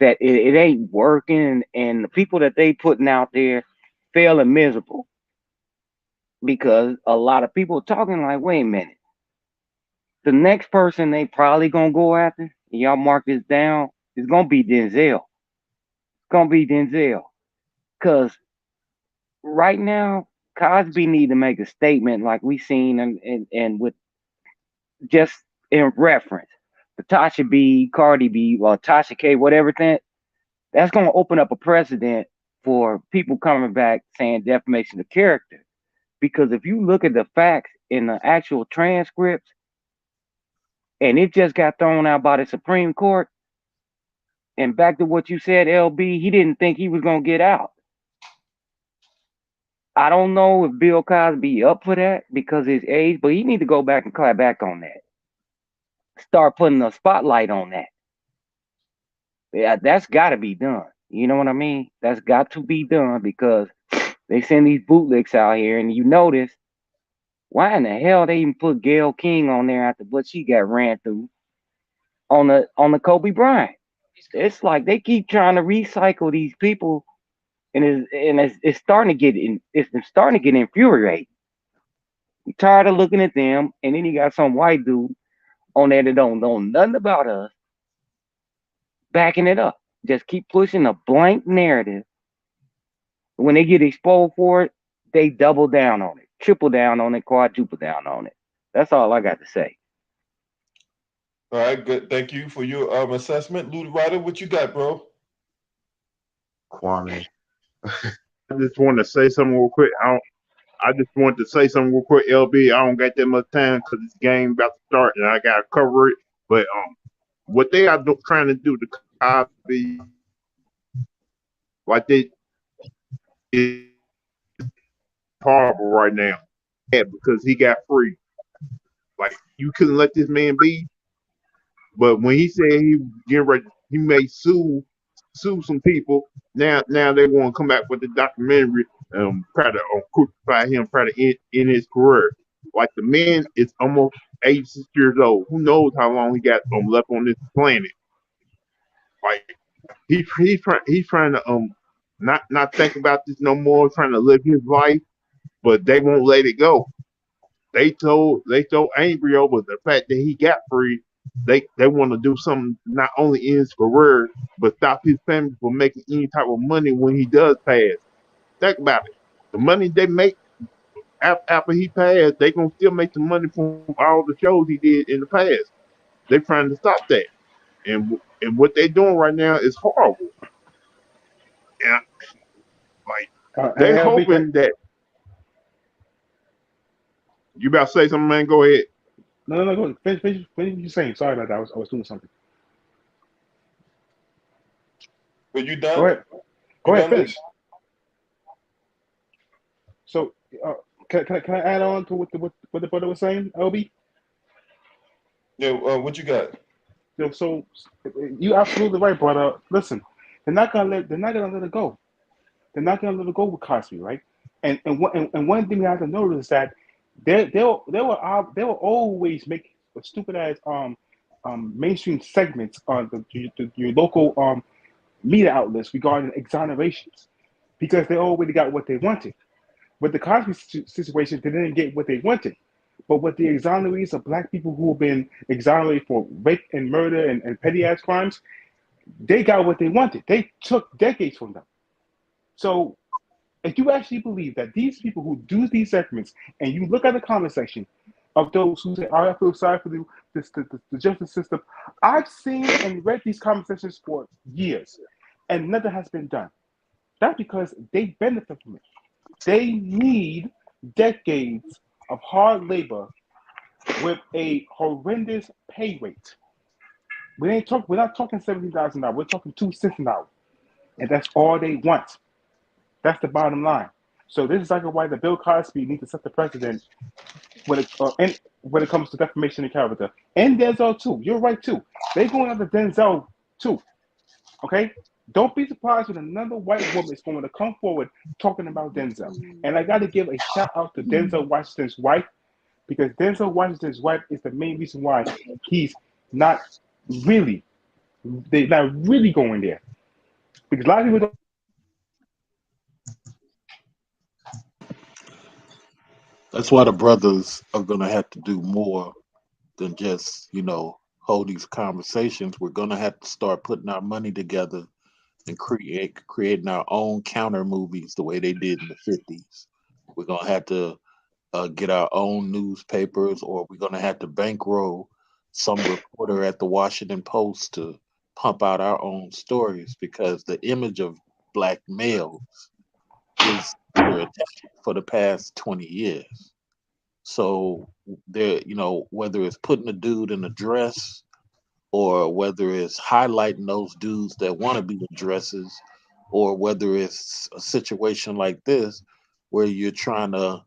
That it ain't working, and the people that they putting out there failing miserable because a lot of people talking like, wait a minute, the next person they probably gonna go after, and y'all mark this down, is gonna be Denzel. It's gonna be Denzel, cause right now Cosby need to make a statement like we seen and with just in reference to Tasha B, Cardi B, or Tasha K, whatever that's going to open up a precedent for people coming back saying defamation of character. Because if you look at the facts in the actual transcripts, and it just got thrown out by the Supreme Court, and back to what you said, LB, he didn't think he was going to get out. I don't know if Bill Cosby up for that because of his age, but he need to go back and clap back on that. Start putting a spotlight on that. Yeah, that's got to be done. You know what I mean? That's got to be done because they send these bootlegs out here, and you notice why in the hell they even put Gayle King on there after what she got ran through on the Kobe Bryant. It's like they keep trying to recycle these people, and it's starting to get infuriating. I'm tired of looking at them, and then you got some white dude on there that don't know nothing about us backing it up. Just keep pushing a blank narrative. When they get exposed for it, they double down on it, triple down on it, quadruple down on it. That's all I got to say.
All right, good. Thank you for your assessment. Lou Ryder, what you got, bro?
Kwame.
I just want to say something real quick. I just want to say something real quick, LB. I don't got that much time because this game about to start and I gotta cover it. But what they are trying to do to Cosby, like they is horrible right now. Yeah, because he got free. Like you couldn't let this man be. But when he said he getting ready, he may sue some people. Now they want to come back with the documentary, try to crucify him, try to end his career. Like the man is almost 86 years old. Who knows how long he got left on this planet? Like he's trying to not think about this no more, trying to live his life, but they won't let it go. They so angry over the fact that he got free. They want to do something not only in his career, but stop his family from making any type of money when he does pass. Think about it. The money they make after he passed, they gonna still make the money from all the shows he did in the past. They're trying to stop that, and what they're doing right now is horrible. And like
Hey,
they're hoping that you about to say something, man. Go ahead.
No, go ahead. Finish what you're saying. Sorry about that. I was doing something.
Are you done?
Go ahead. Finish. So, can I add on to what the brother was saying, LB?
Yeah. What you got?
So you absolutely right, brother. Listen, they're not gonna let it go. They're not gonna let it go with Cosby, right? And one thing you have to notice is that they will always make stupid ass mainstream segments on your local media outlets regarding exonerations because they already got what they wanted. With the Cosby situation, they didn't get what they wanted. But with the exonerees of black people who have been exonerated for rape and murder and petty ass crimes, they got what they wanted. They took decades from them. So if you actually believe that these people who do these segments, and you look at the comment section of those who say, I feel sorry for the justice system, I've seen and read these comment sections for years, and nothing has been done. That's because they benefit from it. They need decades of hard labor with a horrendous pay rate. We're not talking $17,000. We're talking 2 cents an hour, and that's all they want. That's the bottom line. So this is exactly why the Bill Cosby needs to set the precedent when it comes to defamation of character. And Denzel too. You're right too. They're going after Denzel too. Okay? Don't be surprised when another white woman is going to come forward talking about Denzel. And I got to give a shout out to Denzel Washington's wife, because Denzel Washington's wife is the main reason why he's not really, they're not really going there. Because a lot of people don't.
That's why the brothers are going to have to do more than just, hold these conversations. We're going to have to start putting our money together and creating our own counter movies the way they did in the 50s. We're going to have to get our own newspapers, or we're going to have to bankroll some reporter at the Washington Post to pump out our own stories, because the image of black males is under attack for the past 20 years. So there, whether it's putting a dude in a dress, or whether it's highlighting those dudes that want to be in dresses, or whether it's a situation like this where you're trying to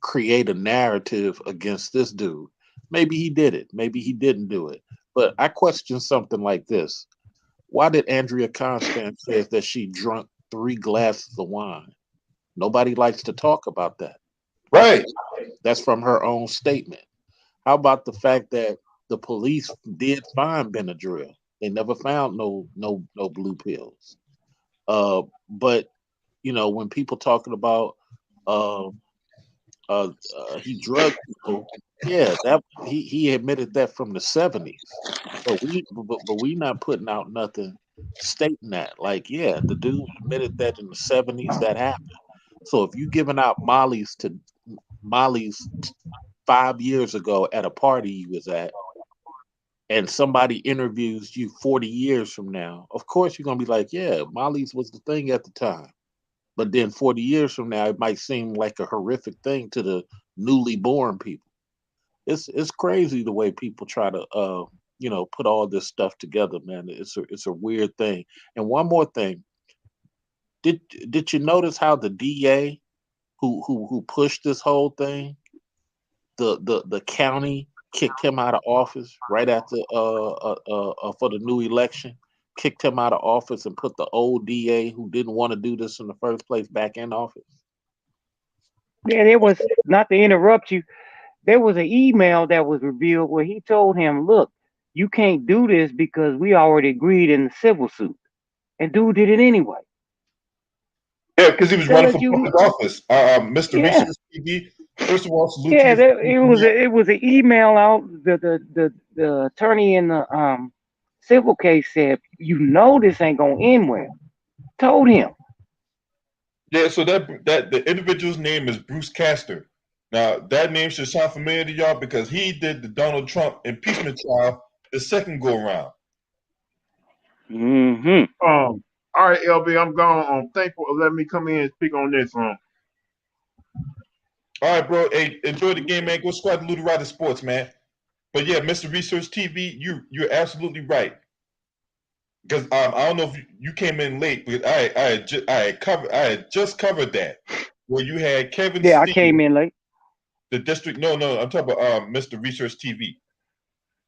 create a narrative against this dude. Maybe he did it, maybe he didn't do it. But I question something like this. Why did Andrea Constance say that she drunk 3 glasses of wine? Nobody likes to talk about that.
Right.
That's from her own statement. How about the fact that the police did find Benadryl? They never found no blue pills. But when people talking about uh, he drugged people, yeah, that he admitted that from the 70s. But we not putting out nothing stating that. Like, yeah, the dude admitted that in the 70s that happened. So if you giving out Molly's 5 years ago at a party you was at, and somebody interviews you 40 years from now, of course you're gonna be like, yeah, Molly's was the thing at the time. But then 40 years from now, it might seem like a horrific thing to the newly born people. It's crazy the way people try to put all this stuff together, man. It's a weird thing. And one more thing, did you notice how the DA who pushed this whole thing, the county kicked him out of office right after for the new election, kicked him out of office and put the old DA who didn't want to do this in the first place back in office?
Yeah, there was, not to interrupt you, there was an email that was revealed where he told him, look, you can't do this because we already agreed in the civil suit. And dude did it anyway.
Yeah, because he was
So
running
that
for
you,
public office. Mr.
yeah,
Research TV, first of all, salute to
yeah,
you.
it was an email out. The attorney in the civil case said, you know, this ain't gonna end well. Told him.
Yeah, so that the individual's name is Bruce Castor. Now that name should sound familiar to y'all because he did the Donald Trump impeachment trial the second go around.
Mm-hmm.
All right, LB, I'm gone. Thankful for letting me come in and speak on this.
All right, bro. Hey, enjoy the game, man. Go squad the Luda Rider Sports, man. But yeah, Mr. Research TV, you're absolutely right. Because I don't know if you came in late, but I had just covered that where you had Kevin
Yeah, I
Steele,
came in late.
the district. No, I'm talking about Mr. Research TV.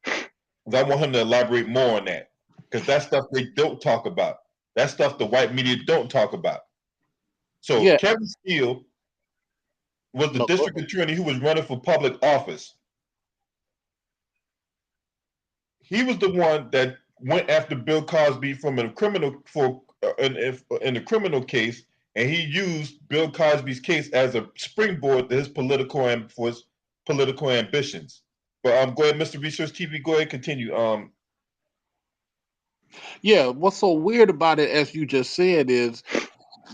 I want him to elaborate more on that because that's stuff they don't talk about. That's stuff the white media don't talk about. So
Yeah.
Kevin Steele was the district attorney who was running for public office. He was the one that went after Bill Cosby from a criminal in a criminal case, and he used Bill Cosby's case as a springboard to his political ambitions. But go ahead, Mr. Research TV. Go ahead, continue.
Yeah, what's so weird about it, as you just said, is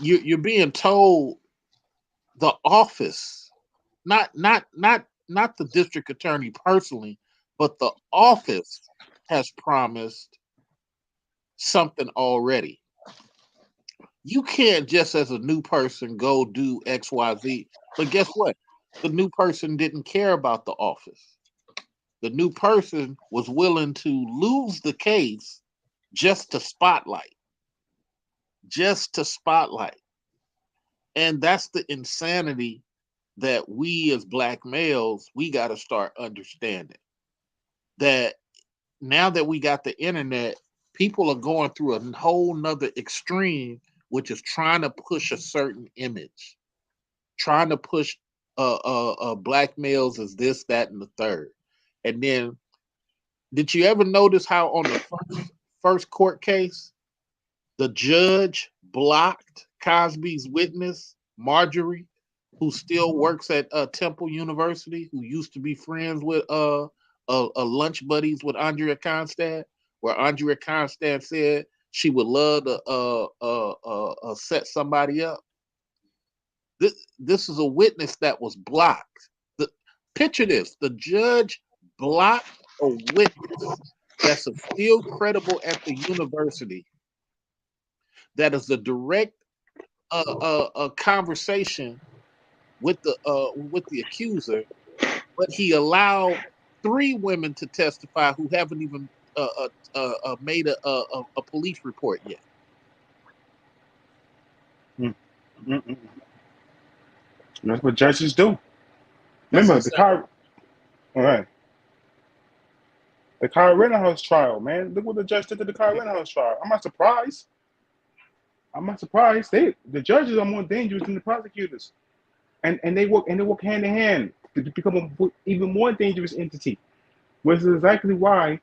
you're being told the office, not the district attorney personally, but the office has promised something already. You can't just as a new person go do XYZ. But guess what? The new person didn't care about the office. The new person was willing to lose the case just to spotlight, and that's the insanity that we as black males we got to start understanding. That now that we got the internet, people are going through a whole nother extreme, which is trying to push a certain image, trying to push black males as this, that, and the third. And then, did you ever notice how on the first court case, the judge blocked Cosby's witness, Marjorie, who still works at Temple University, who used to be friends with lunch buddies with Andrea Constand, where Andrea Constand said she would love to set somebody up. This is a witness that was blocked. Picture this: the judge blocked a witness that's still credible at the university. That is a direct conversation with the accuser, but he allowed 3 women to testify who haven't even made a police report yet.
Mm-mm. That's what judges do. Remember the car. All right. The Kyle Rittenhouse trial, man. Look what the judge did to the Kyle Rittenhouse trial. I'm not surprised. The judges are more dangerous than the prosecutors, and they work hand in hand to become an even more dangerous entity. Which is exactly why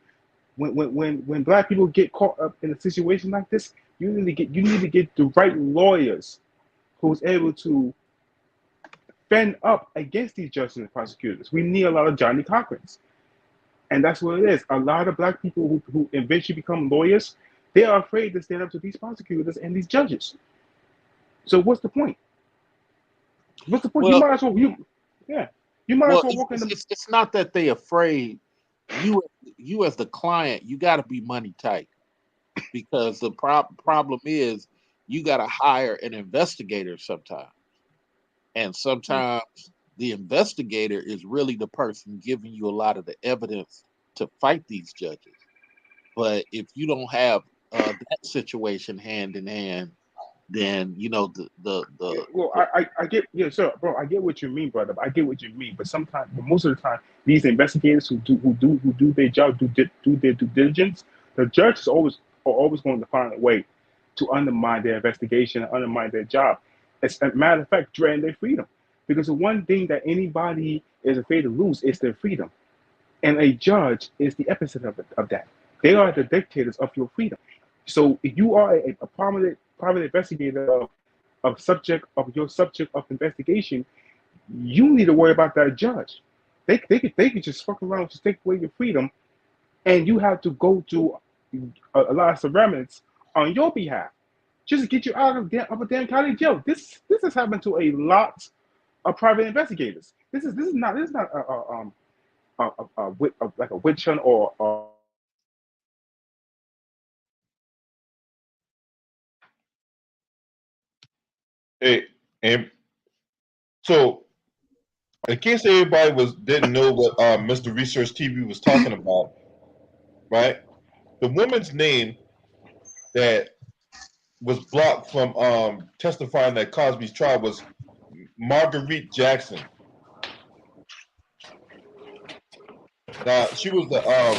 when black people get caught up in a situation like this, you need to get the right lawyers who's able to fend up against these judges and prosecutors. We need a lot of Johnny Cochrans. And that's what it is. A lot of black people who eventually become lawyers, they are afraid to stand up to these prosecutors and these judges. So what's the point? What's the point?
Well,
You might as well walk in the.
It's not that they afraid. You as the client, you got to be money tight, because the problem is you got to hire an investigator sometimes, and sometimes the investigator is really the person giving you a lot of the evidence to fight these judges. But if you don't have that situation hand in hand, then
I get, yeah, sir, bro. I get what you mean, brother. I get what you mean, but most of the time, these investigators who do their job, do their due diligence, the judges are always going to find a way to undermine their investigation, undermine their job. As a matter of fact, threaten their freedom, because the one thing that anybody is afraid to lose is their freedom, and a judge is the epicenter of that. They are the dictators of your freedom. So if you are a prominent private investigator of your subject of investigation, you need to worry about that judge. They could just fuck around, just take away your freedom, and you have to go to a lot of surveillance on your behalf, just to get you out of a damn county jail. This has happened to a lot of private investigators. This is not like a witch hunt or
Hey, and so in case everybody didn't know what Mr. Research TV was talking about, right? The woman's name that was blocked from testifying at Cosby's trial was Marguerite Jackson. Now she was a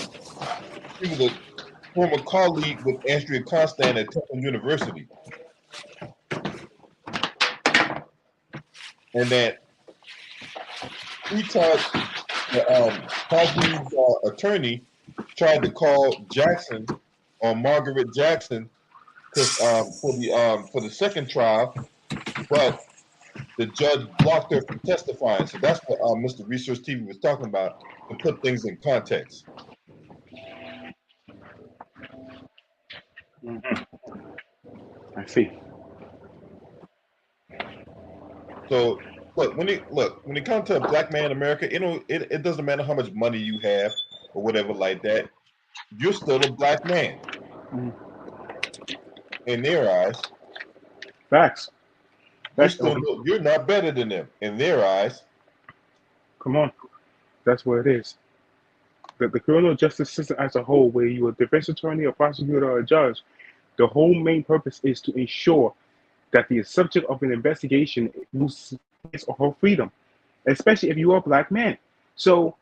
former colleague with Andrea Constand at Temple University, and that 3 times Cosby's attorney tried to call Jackson on Margaret Jackson for the second trial, but the judge blocked her from testifying. So that's what Mr. Research TV was talking about, to put things in context.
I see.
So when it comes to a black man in America, it doesn't matter how much money you have or whatever like that. You're still a black man in their eyes.
Facts.
You're not better than them in their eyes.
Come on, that's what it is. the criminal justice system as a whole, where you're a defense attorney, a prosecutor, or a judge, the whole main purpose is to ensure that the subject of an investigation loses his or her freedom, especially if you are a black man. So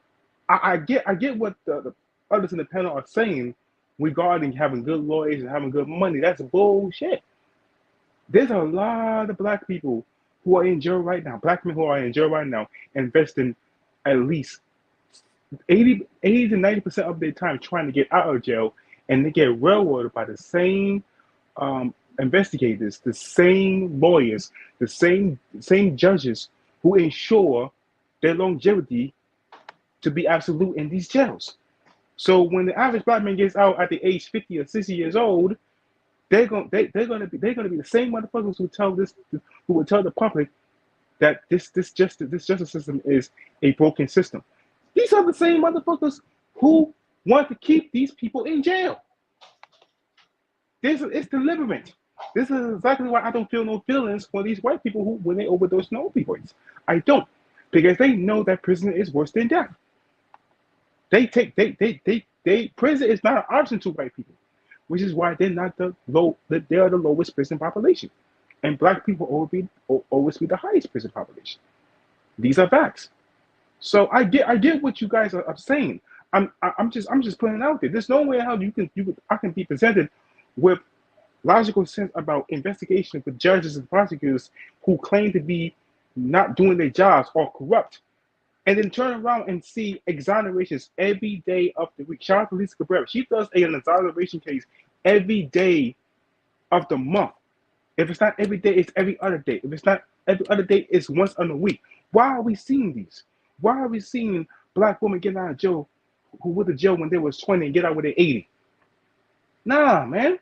I get what the others in the panel are saying regarding having good lawyers and having good money. That's bullshit. There's a lot of black people who are in jail right now, black men who are in jail right now, investing at least 80 to 90% of their time trying to get out of jail, and they get railroaded by the same investigators, the same lawyers, the same judges who ensure their longevity to be absolute in these jails. So when the average black man gets out at the age 50 or 60 years old, they're gonna be the same motherfuckers who would tell the public that this justice system is a broken system. These are the same motherfuckers who want to keep these people in jail. It's deliberate. This is exactly why I don't feel no feelings for these white people who, when they overdose on opioids. I don't, because they know that prison is worse than death. Prison is not an option to white people, which is why they're not they are the lowest prison population, and black people always be the highest prison population. These are facts. So I get what you guys are saying. I'm just putting it out there. There's no way how I can be presented with logical sense about investigation with judges and prosecutors who claim to be not doing their jobs or corrupt, and then turn around and see exonerations every day of the week. Shout out to Lisa Cabrera. She does an exoneration case every day of the month. If it's not every day, it's every other day. If it's not every other day, it's once in a week. Why are we seeing these? Why are we seeing black women get out of jail who went to jail when they was 20 and get out when they're 80? Nah, man.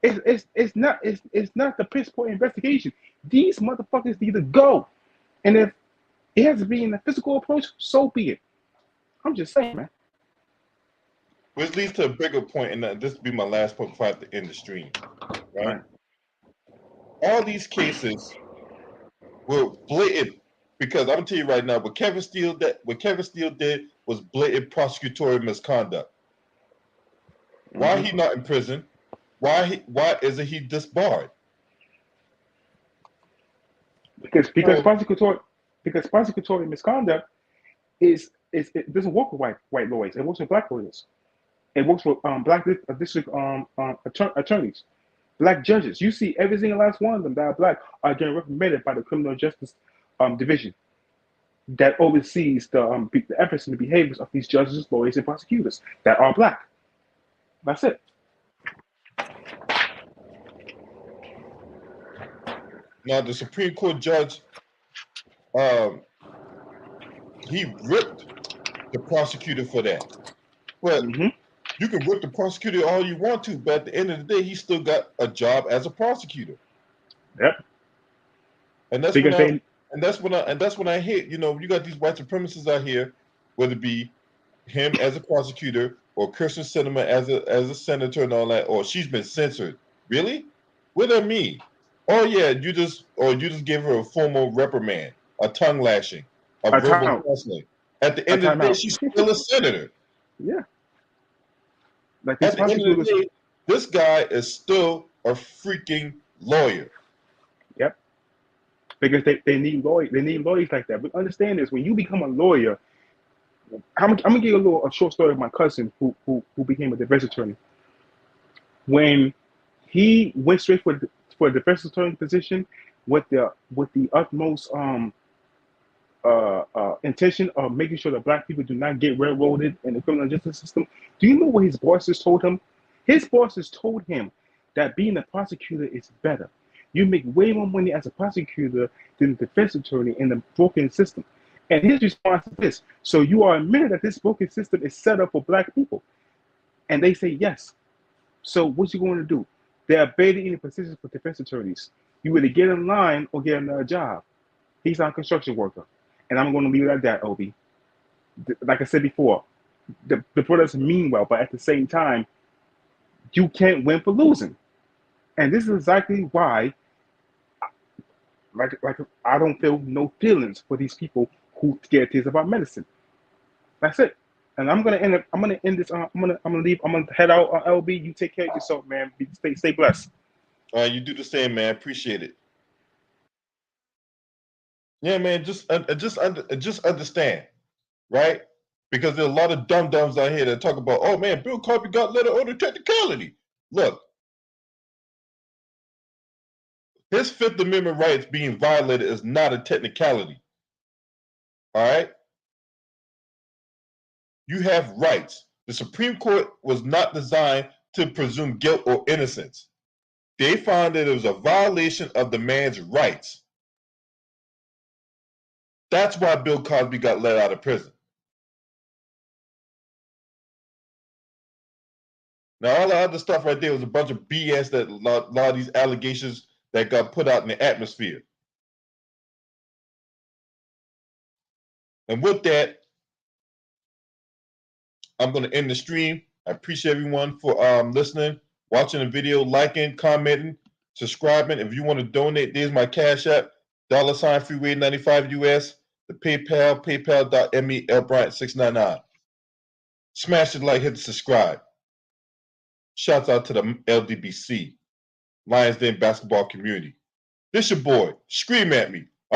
It's not the principal investigation. These motherfuckers need to go. And if it has to be in a physical approach, so be it. I'm just saying, man.
Which leads to a bigger point, and this will be my last point before I have to end the stream. Right? All these cases were blatant, because I'm gonna tell you right now, what Kevin Steele did was blatant prosecutorial misconduct. Why he not in prison? Why isn't he disbarred?
Because prosecutorial misconduct it doesn't work with white lawyers. It works with black lawyers. It works with black district attorneys, black judges. You see every single last one of them that are black are getting recommended by the criminal justice division that oversees the efforts and the behaviors of these judges, lawyers, and prosecutors that are black. That's it.
Now the Supreme Court judge, he ripped the prosecutor for that. But you can rip the prosecutor all you want to, but at the end of the day, he still got a job as a prosecutor.
Yep.
And that's when I hate. You got these white supremacists out here, whether it be him as a prosecutor or Kirsten Sinema as a senator and all that, or she's been censored. Really? What does that mean? Oh yeah, you just gave her a formal reprimand, a tongue lashing, a verbal counseling. At the end of the day, she's still a senator.
Yeah.
Like at the end of the day, this guy is still a freaking lawyer.
Yep. Because they need lawyers. They need lawyers like that. But understand this: when you become a lawyer, I'm gonna give you a short story of my cousin who became a defense attorney. When he went straight for a defense attorney position with the utmost intention of making sure that black people do not get railroaded in the criminal justice system. Do you know what his bosses told him? His bosses told him that being a prosecutor is better. You make way more money as a prosecutor than a defense attorney in the broken system. And his response is this: so you are admitting that this broken system is set up for black people? And they say yes. So what you going to do? There are barely any positions for defense attorneys. You either get in line or get another job. He's not a construction worker. And I'm going to leave it at that, Obi. Like I said before, the brothers mean well, but at the same time, you can't win for losing. And this is exactly why, like I don't feel no feelings for these people who get tears about medicine. That's it. And I'm gonna end it. I'm gonna end this. I'm gonna leave. I'm gonna head out. LB, you take care of yourself, man. Stay blessed.
All right, you do the same, man. Appreciate it. Yeah, man. Just understand, right? Because there's a lot of dum dums out here that talk about, oh man, Bill Cosby got letter on the technicality. Look, his Fifth Amendment rights being violated is not a technicality. All right, you have rights. The Supreme Court was not designed to presume guilt or innocence. They found that it was a violation of the man's rights. That's why Bill Cosby got let out of prison. Now, all the other stuff right there was a bunch of BS that a lot of these allegations that got put out in the atmosphere. And with that, I'm going to end the stream. I appreciate everyone for listening, watching the video, liking, commenting, subscribing. If you want to donate, there's my Cash App, $Freeway95 US, the PayPal, paypal.me, LBryant699. Smash the like, hit the subscribe. Shouts out to the LDBC, Lions Den basketball community. This your boy. Scream at me.